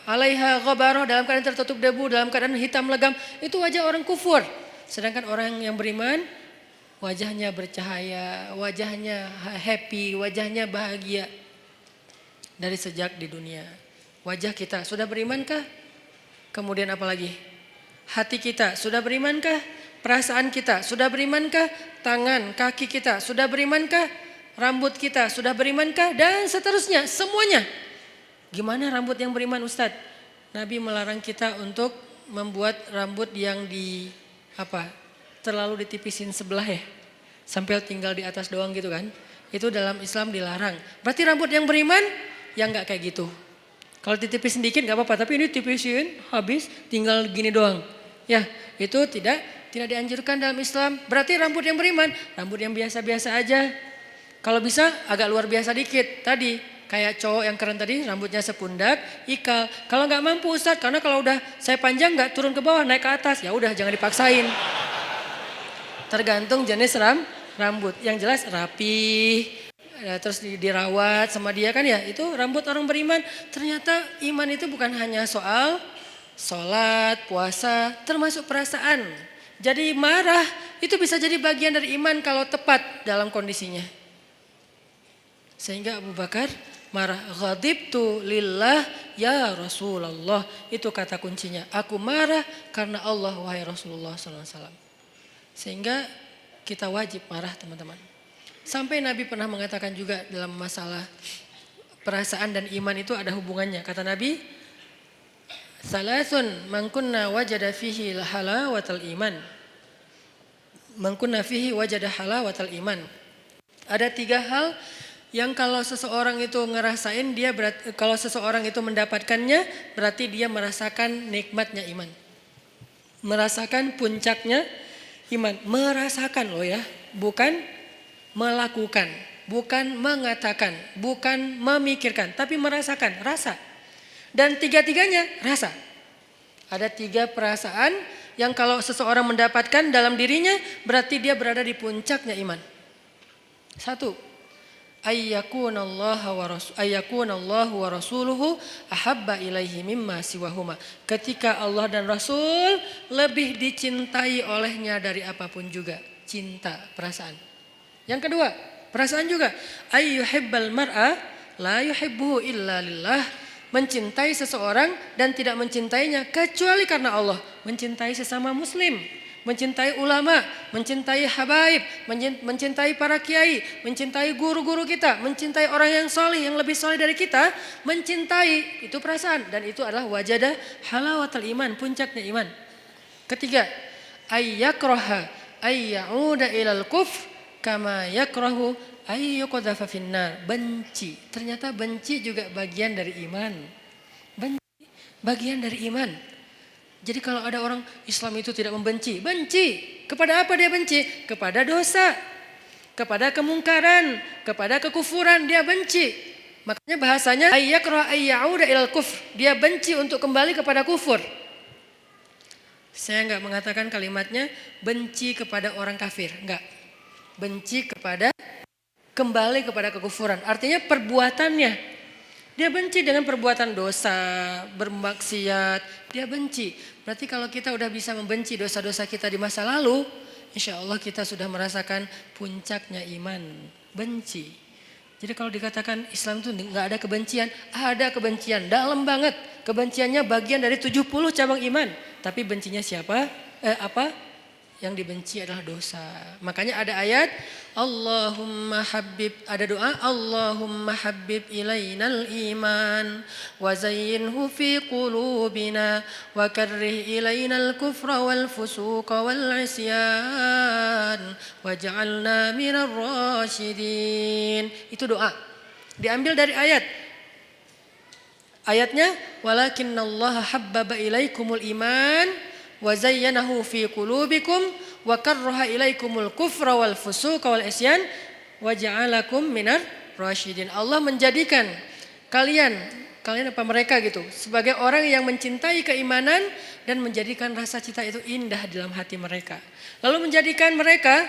alaiha ghabarah, dalam keadaan tertutup debu, dalam keadaan hitam legam. Itu wajah orang kufur. Sedangkan orang yang beriman wajahnya bercahaya, wajahnya happy, wajahnya bahagia dari sejak di dunia. Wajah kita sudah berimankah? Kemudian apa lagi? Hati kita sudah berimankah? Perasaan kita sudah berimankah? Tangan, kaki kita sudah berimankah? Rambut kita sudah berimankah? Dan seterusnya, semuanya. Gimana rambut yang beriman Ustadz? Nabi melarang kita untuk membuat rambut yang terlalu ditipisin sebelah ya. Sampai tinggal di atas doang gitu kan. Itu dalam Islam dilarang. Berarti rambut yang beriman yang gak kayak gitu. Kalau ditipis sedikit gak apa-apa. Tapi ini tipisin habis tinggal gini doang. Ya itu tidak dianjurkan dalam Islam. Berarti rambut yang beriman, rambut yang biasa-biasa aja. Kalau bisa agak luar biasa dikit. Tadi kayak cowok yang keren tadi, rambutnya sepundak, ikal. Kalau nggak mampu Ustadz, karena kalau udah saya panjang nggak turun ke bawah, naik ke atas, ya udah jangan dipaksain. Tergantung jenis rambut. Yang jelas rapi, terus dirawat sama dia kan ya. Itu rambut orang beriman. Ternyata iman itu bukan hanya soal sholat, puasa, termasuk perasaan. Jadi marah itu bisa jadi bagian dari iman kalau tepat dalam kondisinya. Sehingga Abu Bakar marah, ghadibtu lillah ya Rasulullah. Itu kata kuncinya. Aku marah karena Allah wahai Rasulullah SAW. Sehingga kita wajib marah teman-teman. Sampai Nabi pernah mengatakan juga dalam masalah perasaan dan iman itu ada hubungannya. Kata Nabi, salasun man kunna wajada fihi halawatal iman. Man kunna fihi wajada halawatal iman. Ada 3 hal yang kalau seseorang itu ngerasain kalau seseorang itu mendapatkannya berarti dia merasakan nikmatnya iman. Merasakan puncaknya iman. Merasakan loh ya, bukan melakukan, bukan mengatakan, bukan memikirkan, tapi merasakan, rasa. Dan 3-tiganya rasa. Ada 3 perasaan yang kalau seseorang mendapatkan dalam dirinya berarti dia berada di puncaknya iman. 1. Ayyakunallahu wa rasuluhu ahabba ilaihi mimma siwahuma. Ketika Allah dan Rasul lebih dicintai olehnya dari apapun juga. Cinta, perasaan. Yang kedua, perasaan juga. Ayyuhibbal mar'a la yuhibbuhu illa lillah. Mencintai seseorang dan tidak mencintainya kecuali karena Allah. Mencintai sesama muslim, mencintai ulama, mencintai habaib, mencintai para kiai, mencintai guru-guru kita, mencintai orang yang soleh, yang lebih soleh dari kita, mencintai, itu perasaan. Dan itu adalah wajada halawatul iman, puncaknya iman. Ketiga, ayyakraha ayyauda ilal kufr kama yakrahu ayyuqadhafa finnar. Benci, ternyata benci juga bagian dari iman. Benci, bagian dari iman. Jadi kalau ada orang Islam itu tidak membenci, benci. Kepada apa dia benci? Kepada dosa, kepada kemungkaran, kepada kekufuran dia benci. Makanya bahasanya ayyakraha ayyauda ilal kufr. Dia benci untuk kembali kepada kufur. Saya enggak mengatakan kalimatnya benci kepada orang kafir, enggak. Benci kepada kembali kepada kekufuran. Artinya perbuatannya. Dia benci dengan perbuatan dosa, bermaksiat, dia benci. Berarti kalau kita udah bisa membenci dosa-dosa kita di masa lalu, insya Allah kita sudah merasakan puncaknya iman, benci. Jadi kalau dikatakan Islam itu nggak ada kebencian, ada kebencian, dalam banget. Kebenciannya bagian dari 70 cabang iman. Tapi bencinya siapa? Apa? Yang dibenci adalah dosa. Makanya ada ayat Allahumma habib, ada doa Allahumma habib ilainal iman wa zayyinhu fi qulubina wa karrih ilainal kufra wal fusuqa wal isyan waj'alna minar rasyidin. Itu doa. Diambil dari ayat. Ayatnya walakinnallaha habbaba ilaikumul iman wa zayyanahu fi qulubikum wa karraha ilaikumul kufra wal fusuqa wal isyan wa ja'alakum minar rasyidin. Allah menjadikan kalian apa mereka gitu sebagai orang yang mencintai keimanan dan menjadikan rasa cinta itu indah dalam hati mereka. Lalu menjadikan mereka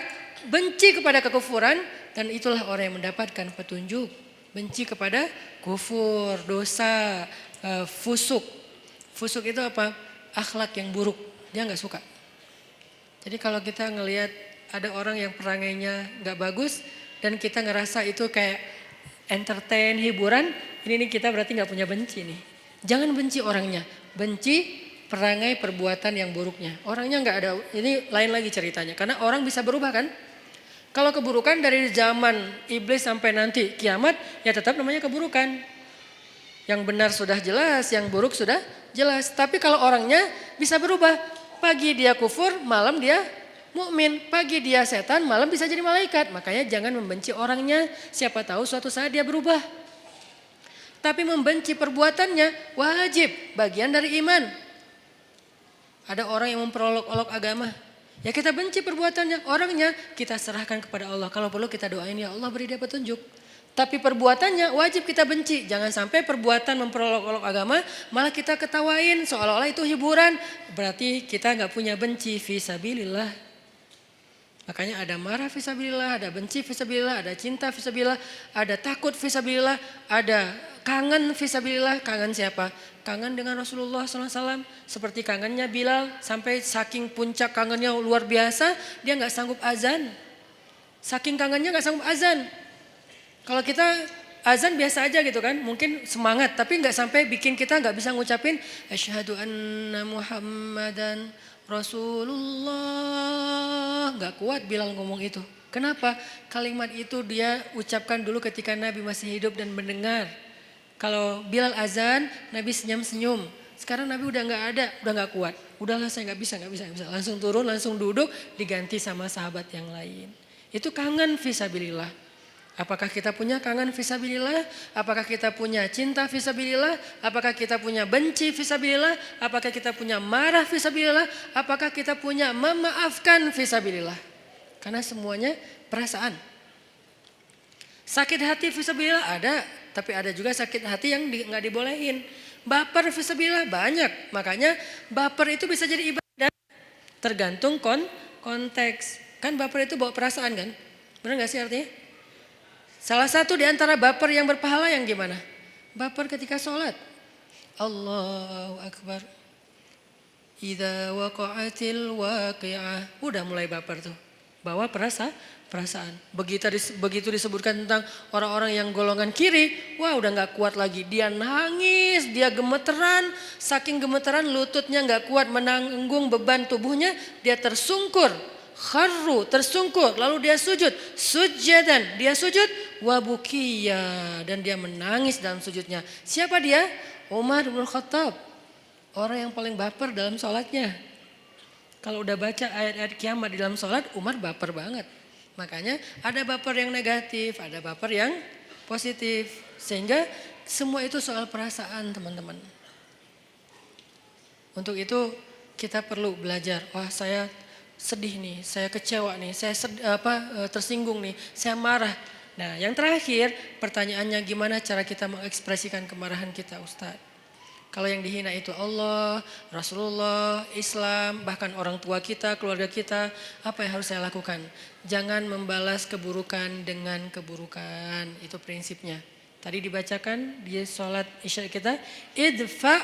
benci kepada kekufuran dan itulah orang yang mendapatkan petunjuk. Benci kepada kufur, dosa, fusuk. Fusuk itu apa? Akhlak yang buruk. Dia nggak suka. Jadi kalau kita ngelihat ada orang yang perangainya nggak bagus dan kita ngerasa itu kayak entertain, hiburan, ini kita berarti nggak punya benci nih. Jangan benci orangnya, benci perangai perbuatan yang buruknya. Orangnya nggak ada, ini lain lagi ceritanya. Karena orang bisa berubah kan? Kalau keburukan dari zaman iblis sampai nanti kiamat, ya tetap namanya keburukan. Yang benar sudah jelas, yang buruk sudah jelas. Tapi kalau orangnya bisa berubah. Pagi dia kufur, malam dia mukmin. Pagi dia setan, malam bisa jadi malaikat. Makanya jangan membenci orangnya. Siapa tahu suatu saat dia berubah. Tapi membenci perbuatannya wajib, bagian dari iman. Ada orang yang memperolok-olok agama. Ya kita benci perbuatannya, orangnya kita serahkan kepada Allah. Kalau perlu kita doain ya Allah beri dia petunjuk. Tapi perbuatannya wajib kita benci. Jangan sampai perbuatan memperolok-olok agama malah kita ketawain seolah-olah itu hiburan. Berarti kita nggak punya benci fisabilillah. Makanya ada marah fisabilillah, ada benci fisabilillah, ada cinta fisabilillah, ada takut fisabilillah, ada kangen fisabilillah. Kangen siapa? Kangen dengan Rasulullah SAW. Seperti kangennya Bilal sampai saking puncak kangennya luar biasa dia nggak sanggup azan. Saking kangennya nggak sanggup azan. Kalau kita azan biasa aja gitu kan, mungkin semangat, tapi nggak sampai bikin kita nggak bisa ngucapin asyhadu anna Muhammadan Rasulullah. Nggak kuat Bilal ngomong itu. Kenapa? Kalimat itu dia ucapkan dulu ketika Nabi masih hidup dan mendengar. Kalau Bilal azan, Nabi senyum-senyum. Sekarang Nabi udah nggak ada, udah nggak kuat. Udahlah saya nggak bisa. Langsung turun, langsung duduk, diganti sama sahabat yang lain. Itu kangen fisabilillah. Apakah kita punya kangen fisabilillah? Apakah kita punya cinta fisabilillah? Apakah kita punya benci fisabilillah? Apakah kita punya marah fisabilillah? Apakah kita punya memaafkan fisabilillah? Karena semuanya perasaan. Sakit hati fisabilillah ada, tapi ada juga sakit hati yang nggak dibolehin. Baper fisabilillah banyak, makanya baper itu bisa jadi ibadah. Tergantung konteks. Kan baper itu bawa perasaan kan? Benar nggak sih artinya? Salah satu di antara baper yang berpahala yang gimana? Baper ketika sholat. Allahu Akbar. Idza waqa'atil waqi'ah. Udah mulai baper tuh. Bawa perasaan. Begitu disebutkan tentang orang-orang yang golongan kiri. Wah udah gak kuat lagi. Dia nangis, dia gemeteran. Saking gemeteran lututnya gak kuat menanggung beban tubuhnya. Dia tersungkur. Kharru, tersungkur, lalu dia sujud, sujadan, dia sujud, wabukiya, dan dia menangis dalam sujudnya. Siapa dia? Umar bin Khattab, orang yang paling baper dalam sholatnya. Kalau udah baca ayat-ayat kiamat di dalam sholat, Umar baper banget. Makanya ada baper yang negatif, ada baper yang positif. Sehingga semua itu soal perasaan teman-teman. Untuk itu kita perlu belajar, wah saya sedih nih, saya kecewa nih, saya tersinggung nih, saya marah. Nah yang terakhir pertanyaannya gimana cara kita mengekspresikan kemarahan kita Ustadz. Kalau yang dihina itu Allah, Rasulullah, Islam, bahkan orang tua kita, keluarga kita, apa yang harus saya lakukan? Jangan membalas keburukan dengan keburukan, itu prinsipnya. Tadi dibacakan di sholat isya kita, idfa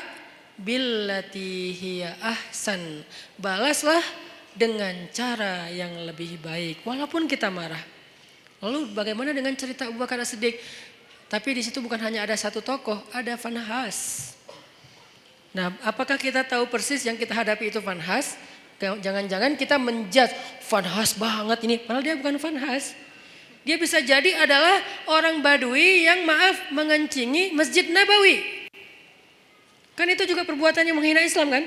billati hiya ahsan, balaslah dengan cara yang lebih baik, walaupun kita marah. Lalu bagaimana dengan cerita Abu Bakar As-Siddiq? Tapi di situ bukan hanya ada satu tokoh, ada Fanhas. Nah, apakah kita tahu persis yang kita hadapi itu Fanhas? Jangan-jangan kita menjudge Fanhas banget ini, padahal dia bukan Fanhas. Dia bisa jadi adalah orang Badui yang mengencingi Masjid Nabawi. Kan itu juga perbuatan yang menghina Islam kan?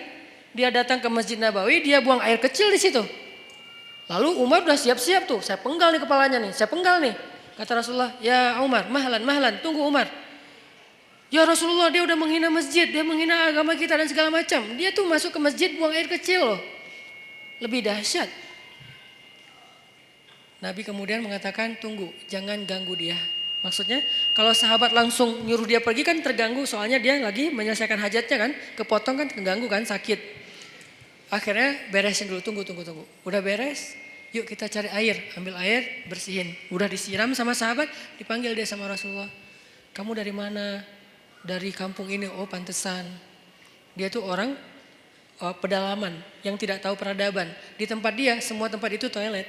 Dia datang ke Masjid Nabawi, dia buang air kecil di situ. Lalu Umar udah siap-siap tuh, saya penggal nih kepalanya nih, saya penggal nih. Kata Rasulullah, ya Umar, mahlan, tunggu Umar. Ya Rasulullah, dia udah menghina masjid, dia menghina agama kita dan segala macam. Dia tuh masuk ke masjid buang air kecil loh. Lebih dahsyat. Nabi kemudian mengatakan, tunggu, jangan ganggu dia. Maksudnya kalau sahabat langsung nyuruh dia pergi kan terganggu, soalnya dia lagi menyelesaikan hajatnya kan, kepotong kan terganggu kan, sakit. Akhirnya beresin dulu, tunggu. Udah beres, yuk kita cari air, ambil air, bersihin. Udah disiram sama sahabat, dipanggil dia sama Rasulullah. Kamu dari mana? Dari kampung ini, oh pantesan. Dia tuh orang pedalaman yang tidak tahu peradaban. Di tempat dia, semua tempat itu toilet.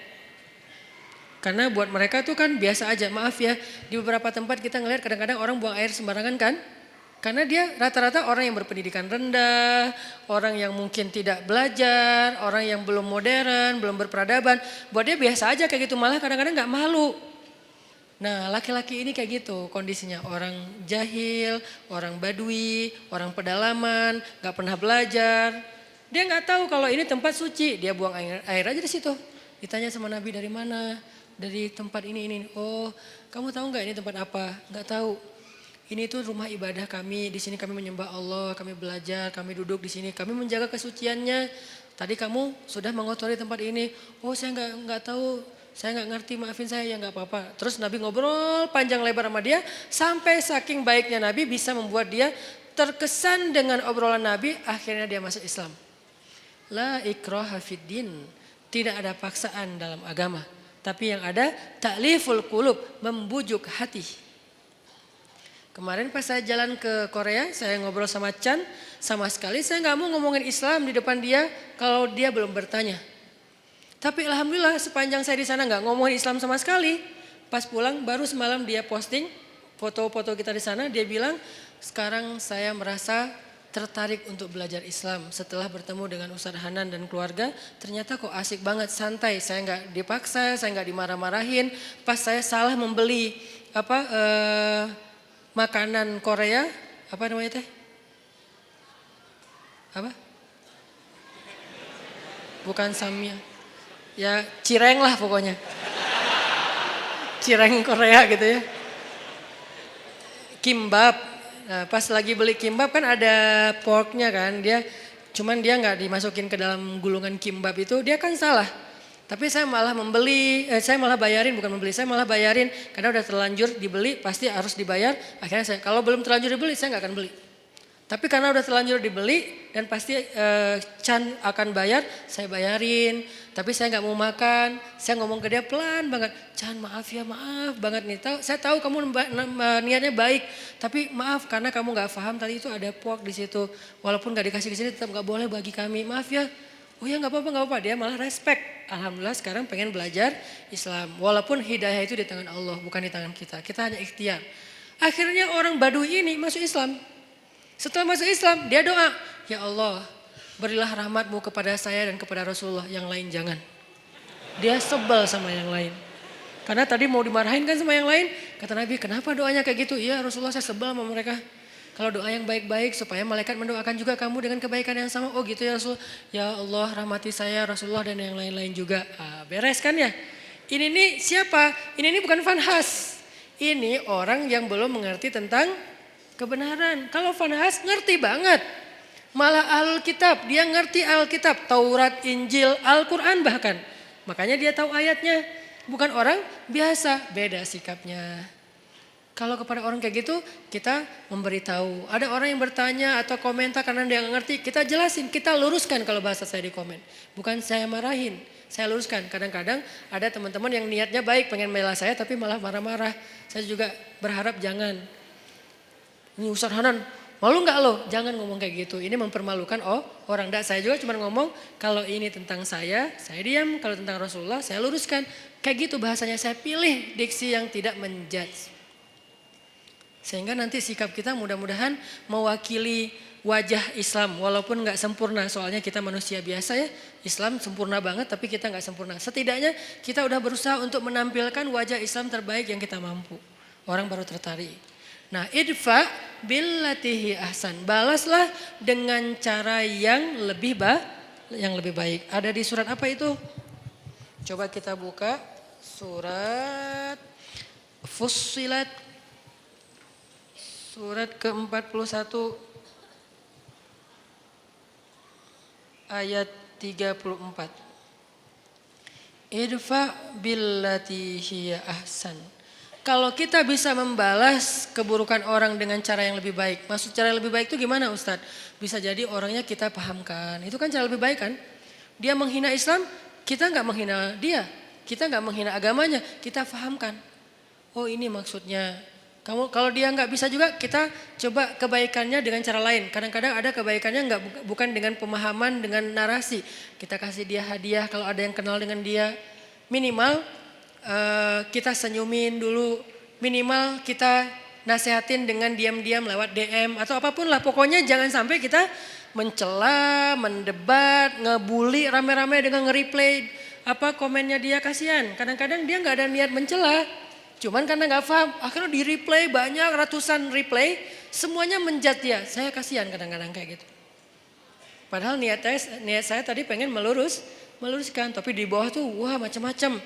Karena buat mereka tuh kan biasa aja, maaf ya. Di beberapa tempat kita ngelihat kadang-kadang orang buang air sembarangan kan. Karena dia rata-rata orang yang berpendidikan rendah, orang yang mungkin tidak belajar, orang yang belum modern, belum berperadaban. Buat dia biasa aja kayak gitu, malah kadang-kadang gak malu. Nah laki-laki ini kayak gitu kondisinya, orang jahil, orang badui, orang pedalaman, gak pernah belajar. Dia gak tahu kalau ini tempat suci, dia buang air aja di situ. Ditanya sama Nabi dari mana, dari tempat ini. Oh kamu tahu gak ini tempat apa? Gak tahu. Ini tuh rumah ibadah kami, di sini kami menyembah Allah, kami belajar, kami duduk di sini, kami menjaga kesuciannya. Tadi kamu sudah mengotori tempat ini. Oh saya nggak tahu, saya nggak ngerti, maafin saya ya nggak apa-apa. Terus Nabi ngobrol panjang lebar sama dia, sampai saking baiknya Nabi bisa membuat dia terkesan dengan obrolan Nabi, akhirnya dia masuk Islam. La ikraha fiddin, tidak ada paksaan dalam agama, tapi yang ada ta'liful qulub, membujuk hati. Kemarin pas saya jalan ke Korea, saya ngobrol sama Chan, sama sekali saya nggak mau ngomongin Islam di depan dia kalau dia belum bertanya. Tapi alhamdulillah sepanjang saya di sana nggak ngomongin Islam sama sekali. Pas pulang baru semalam dia posting foto-foto kita di sana, dia bilang sekarang saya merasa tertarik untuk belajar Islam setelah bertemu dengan Ustadz Hanan dan keluarga. Ternyata kok asik banget, santai, saya nggak dipaksa, saya nggak dimarah-marahin. Pas saya salah membeli makanan Korea, apa namanya teh? Apa? Bukan samyang. Ya cireng lah pokoknya. Cireng Korea gitu ya. Kimbap. Nah, pas lagi beli kimbap kan ada porknya kan. Cuman dia nggak dimasukin ke dalam gulungan kimbap itu, dia kan salah. Tapi saya malah saya malah bayarin, bukan membeli, saya malah bayarin. Karena udah terlanjur dibeli, pasti harus dibayar. Akhirnya kalau belum terlanjur dibeli, saya nggak akan beli. Tapi karena udah terlanjur dibeli dan pasti Chan akan bayar, saya bayarin. Tapi saya nggak mau makan, saya ngomong ke dia pelan banget. Chan maaf ya, maaf banget nih. Saya tahu kamu niatnya baik, tapi maaf karena kamu nggak paham tadi itu ada pork di situ. Walaupun nggak dikasih di sini, tetap nggak boleh bagi kami. Maaf ya. Oh ya nggak apa-apa, nggak apa-apa. Dia malah respect. Alhamdulillah sekarang pengen belajar Islam. Walaupun hidayah itu di tangan Allah, bukan di tangan kita. Kita hanya ikhtiar. Akhirnya orang Baduy ini masuk Islam. Setelah masuk Islam, dia doa, ya Allah, berilah rahmatmu kepada saya dan kepada Rasulullah, yang lain jangan. Dia sebel sama yang lain. Karena tadi mau dimarahin kan sama yang lain, kata Nabi, kenapa doanya kayak gitu? Iya Rasulullah, saya sebel sama mereka. Kalau doa yang baik-baik supaya malaikat mendoakan juga kamu dengan kebaikan yang sama. Oh gitu ya Rasul, ya Allah rahmati saya, Rasulullah dan yang lain-lain juga. Beres kan ya? Ini nih siapa? Ini bukan Fanhas. Ini orang yang belum mengerti tentang kebenaran. Kalau Fanhas ngerti banget. Malah Alkitab, dia ngerti Alkitab. Taurat, Injil, Al-Quran bahkan. Makanya dia tahu ayatnya. Bukan orang biasa, beda sikapnya. Kalau kepada orang kayak gitu, kita memberitahu. Ada orang yang bertanya atau komentar karena dia nggak ngerti, kita jelasin, kita luruskan kalau bahasa saya di komen. Bukan saya marahin, saya luruskan. Kadang-kadang ada teman-teman yang niatnya baik, pengen bela saya tapi malah marah-marah. Saya juga berharap jangan. Ini Ustaz Hanan, malu nggak lo? Jangan ngomong kayak gitu. Ini mempermalukan orang. Saya juga cuma ngomong kalau ini tentang saya diam. Kalau tentang Rasulullah, saya luruskan. Kayak gitu bahasanya, saya pilih diksi yang tidak menjudge. Sehingga nanti sikap kita mudah-mudahan mewakili wajah Islam. Walaupun nggak sempurna, soalnya kita manusia biasa ya. Islam sempurna banget tapi kita nggak sempurna. Setidaknya kita udah berusaha untuk menampilkan wajah Islam terbaik yang kita mampu. Orang baru tertarik. Nah, idfa billatihi ahsan. Balaslah dengan cara yang lebih baik. Ada di surat apa itu? Coba kita buka surat Fussilat. Surat ke-41 ayat 34. Idfa billati hiya ahsan. Kalau kita bisa membalas keburukan orang dengan cara yang lebih baik. Maksud cara yang lebih baik itu gimana Ustadz? Bisa jadi orangnya kita pahamkan. Itu kan cara lebih baik kan? Dia menghina Islam, kita nggak menghina dia. Kita nggak menghina agamanya, kita pahamkan. Oh ini maksudnya. Kalau dia nggak bisa juga, kita coba kebaikannya dengan cara lain. Kadang-kadang ada kebaikannya bukan dengan pemahaman, dengan narasi. Kita kasih dia hadiah kalau ada yang kenal dengan dia. Minimal kita senyumin dulu. Minimal kita nasehatin dengan diam-diam lewat DM atau apapun lah. Pokoknya jangan sampai kita mencela, mendebat, ngebully rame-rame dengan nge-replay komennya dia, kasihan. Kadang-kadang dia nggak ada niat mencela. Cuman karena nggak paham, akhirnya di replay banyak ratusan replay, semuanya menjat dia. Saya kasihan kadang-kadang kayak gitu. Padahal niat saya tadi pengen meluruskan, tapi di bawah tuh wah macam-macam.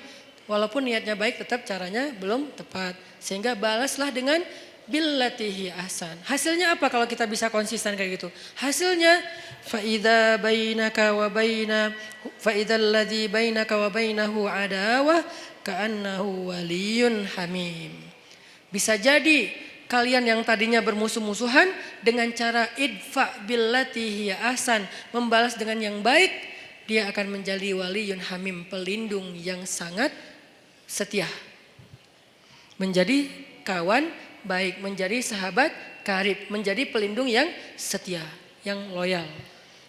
Walaupun niatnya baik, tetap caranya belum tepat. Sehingga balaslah dengan billatihi ahsan. Hasilnya apa kalau kita bisa konsisten kayak gitu? Hasilnya faidza alladzi bainaka wa bainahu adawah ka'annahu waliyun hamim. Bisa jadi kalian yang tadinya bermusuh-musuhan dengan cara idfa billati hiya ahsan, membalas dengan yang baik, dia akan menjadi waliyun hamim, pelindung yang sangat setia. Menjadi kawan baik, menjadi sahabat karib, menjadi pelindung yang setia, yang loyal.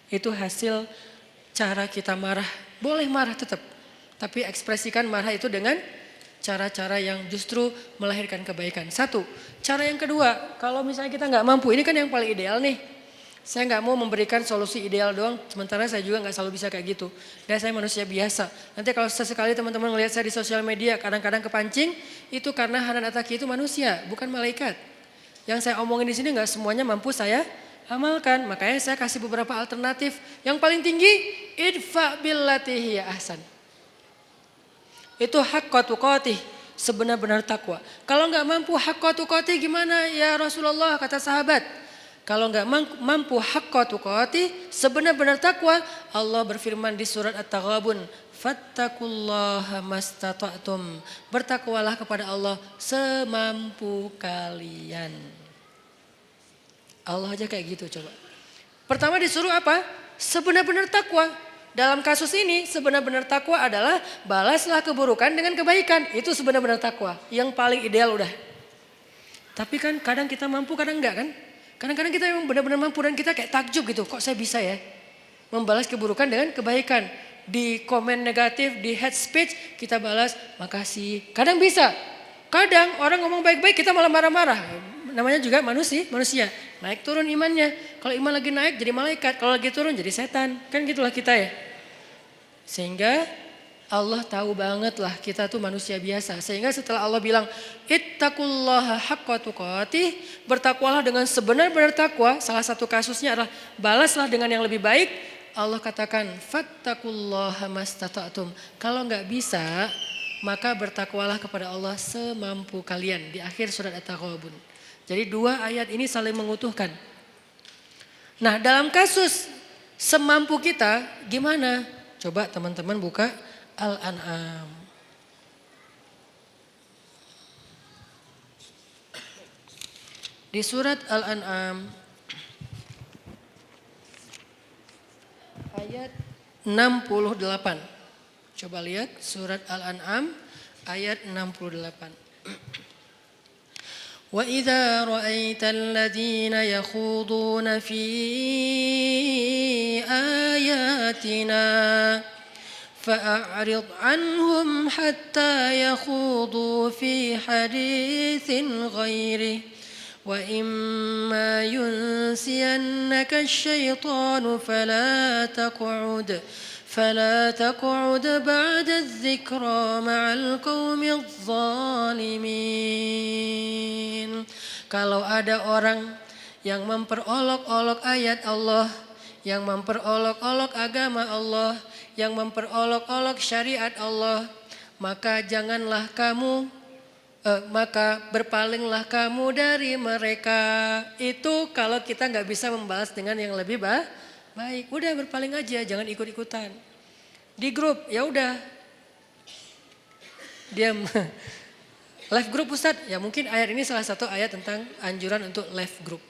Itu hasil cara kita marah. Boleh marah tetap, tapi ekspresikan marah itu dengan cara-cara yang justru melahirkan kebaikan. Satu. Cara yang kedua, kalau misalnya kita nggak mampu, ini kan yang paling ideal nih. Saya nggak mau memberikan solusi ideal doang, sementara saya juga nggak selalu bisa kayak gitu. Dan saya manusia biasa. Nanti kalau sesekali teman-teman ngelihat saya di sosial media, kadang-kadang kepancing, itu karena Hanan Attaqi itu manusia, bukan malaikat. Yang saya omongin di sini nggak semuanya mampu saya amalkan. Makanya saya kasih beberapa alternatif. Yang paling tinggi, idfa billati hiya ahsan. Itu haqqa tuqatih, sebenar-benar takwa. Kalau nggak mampu haqqa tuqatih gimana ya Rasulullah, kata sahabat. Kalau nggak mampu haqqa tuqatih, sebenar-benar takwa, Allah berfirman di surat At-Taghabun, fattaqullaha mastata'tum. Bertakwalah kepada Allah semampu kalian. Allah aja kayak gitu coba. Pertama disuruh apa? Sebenar-benar takwa. Dalam kasus ini sebenar-benar takwa adalah balaslah keburukan dengan kebaikan. Itu sebenar-benar takwa. Yang paling ideal udah. Tapi kan kadang kita mampu, kadang enggak kan? Kadang-kadang kita memang benar-benar mampu dan kita kayak takjub gitu. Kok saya bisa ya? Membalas keburukan dengan kebaikan. Di komen negatif, di hate speech kita balas makasih. Kadang bisa. Kadang orang ngomong baik-baik kita malah marah-marah. Namanya juga manusia. Naik turun imannya. Kalau iman lagi naik jadi malaikat. Kalau lagi turun jadi setan. Kan gitulah kita ya. Sehingga Allah tahu banget lah kita tuh manusia biasa. Sehingga setelah Allah bilang ittaqullaha haqqa tuqatih, bertakwalah dengan sebenar-benar takwa. Salah satu kasusnya adalah balaslah dengan yang lebih baik. Allah katakan fattaqullaha mastata'tum. Kalau nggak bisa maka bertakwalah kepada Allah semampu kalian. Di akhir surat At-Taghabun. Jadi dua ayat ini saling mengutuhkan. Nah dalam kasus semampu kita gimana? Coba teman-teman buka Al-An'am. Di surat Al-An'am ayat 68. Coba lihat surat Al-An'am ayat 68. Wa idza ra'aital ladzina yakhuduna fi ayatina fa'rid 'anhum hatta yakhudu fi haditsin ghairihi. وَإِمَّا يُنْسِيَنَّكَ الشَّيْطَانُ فَلَا تَقْعُدْ بَعْدَ الذِّكْرَى مَعَ الْقَوْمِ الظَّالِمِينَ. Kalau ada orang yang memperolok-olok ayat Allah, yang memperolok-olok agama Allah, yang memperolok-olok syariat Allah, maka janganlah kamu maka berpalinglah kamu dari mereka. Itu kalau kita nggak bisa membalas dengan yang lebih baik. Udah berpaling aja, jangan ikut-ikutan. Di grup, ya udah. Diam. Live group Ustadz, ya mungkin ayat ini salah satu ayat tentang anjuran untuk live group.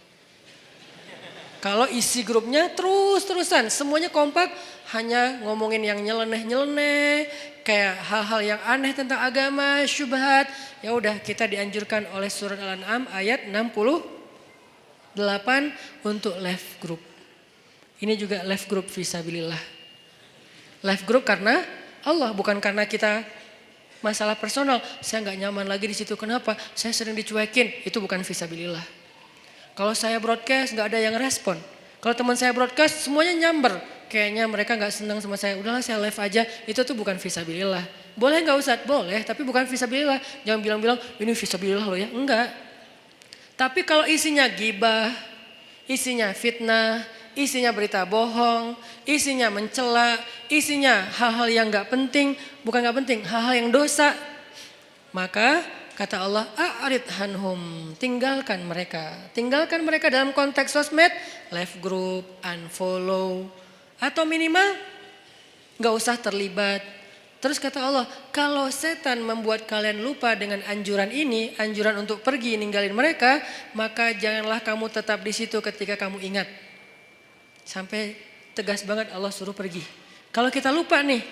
Kalau isi grupnya terus-terusan, semuanya kompak, hanya ngomongin yang nyeleneh-nyeleneh, kayak hal-hal yang aneh tentang agama, syubhat, ya udah kita dianjurkan oleh surat Al-An'am ayat 68 untuk live group. Ini juga live group fisabilillah. Live group karena Allah, bukan karena kita masalah personal. Saya nggak nyaman lagi di situ, kenapa? Saya sering dicuekin, itu bukan fisabilillah. Kalau saya broadcast nggak ada yang respon. Kalau teman saya broadcast semuanya nyamber. Kayaknya mereka nggak senang sama saya. Udahlah saya live aja. Itu tuh bukan fisabilillah. Boleh nggak Ustadz? Boleh. Tapi bukan fisabilillah. Jangan bilang-bilang ini fisabilillah loh ya. Enggak. Tapi kalau isinya gibah, isinya fitnah, isinya berita bohong, isinya mencela, isinya hal-hal yang nggak penting. Bukan nggak penting, hal-hal yang dosa. Maka kata Allah, a'rid hanhum, tinggalkan mereka. Tinggalkan mereka dalam konteks sosmed, live group, unfollow. Atau minimal gak usah terlibat. Terus kata Allah, kalau setan membuat kalian lupa dengan anjuran ini, anjuran untuk pergi ninggalin mereka, maka janganlah kamu tetap di situ ketika kamu ingat. Sampai tegas banget Allah suruh pergi. Kalau kita lupa nih,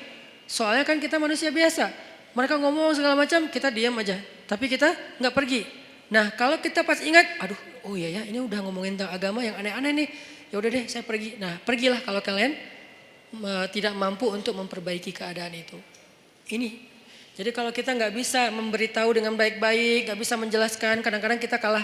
soalnya kan kita manusia biasa. Mereka ngomong segala macam, kita diam aja. Tapi kita nggak pergi. Nah kalau kita pas ingat, aduh, oh iya ya, ini udah ngomongin tentang agama yang aneh-aneh nih. Ya udah deh, saya pergi. Nah pergilah kalau kalian tidak mampu untuk memperbaiki keadaan itu. Ini. Jadi kalau kita nggak bisa memberitahu dengan baik-baik, nggak bisa menjelaskan, kadang-kadang kita kalah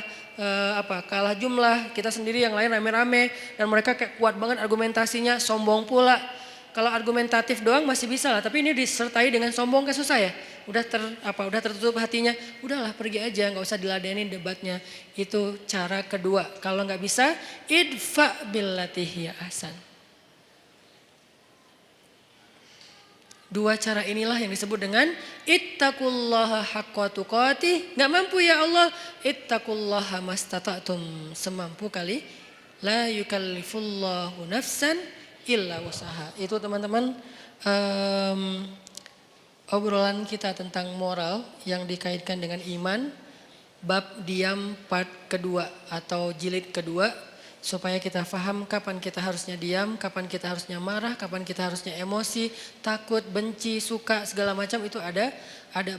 kalah jumlah. Kita sendiri yang lain rame-rame dan mereka kayak kuat banget argumentasinya, sombong pula. Kalau argumentatif doang masih bisa lah, tapi ini disertai dengan sombong kan susah ya. udah tertutup hatinya, udahlah pergi aja, nggak usah diladenin debatnya. Itu cara kedua. Kalau nggak bisa, idfa billati hiya ahsan. Dua cara inilah yang disebut dengan ittaqullaha haqqa tuqatih. Nggak mampu ya Allah, ittaqullaha mastata'tum, semampu kali. La yukallifullahu nafsan illa usaha. Itu teman-teman obrolan kita tentang moral yang dikaitkan dengan iman. Bab diam part kedua atau jilid kedua. Supaya kita paham kapan kita harusnya diam, kapan kita harusnya marah, kapan kita harusnya emosi, takut, benci, suka, segala macam itu ada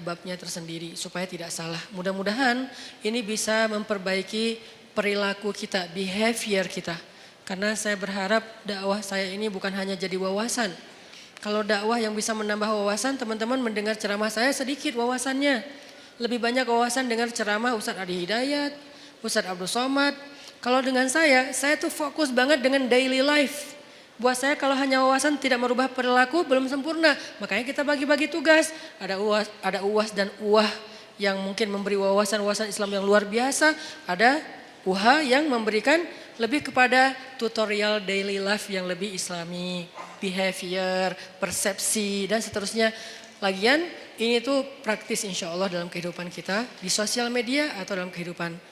babnya tersendiri supaya tidak salah. Mudah-mudahan ini bisa memperbaiki perilaku kita, behavior kita. Karena saya berharap dakwah saya ini bukan hanya jadi wawasan. Kalau dakwah yang bisa menambah wawasan, teman-teman mendengar ceramah saya sedikit wawasannya. Lebih banyak wawasan dengar ceramah Ustadz Adi Hidayat, Ustadz Abdul Somad. Kalau dengan saya tuh fokus banget dengan daily life. Buat saya kalau hanya wawasan tidak merubah perilaku belum sempurna. Makanya kita bagi-bagi tugas. Ada UAS dan UAH yang mungkin memberi wawasan Islam yang luar biasa. Ada UHA yang memberikan lebih kepada tutorial daily life yang lebih islami. Behavior, persepsi dan seterusnya. Lagian ini tuh praktis insya Allah dalam kehidupan kita. Di sosial media atau dalam kehidupan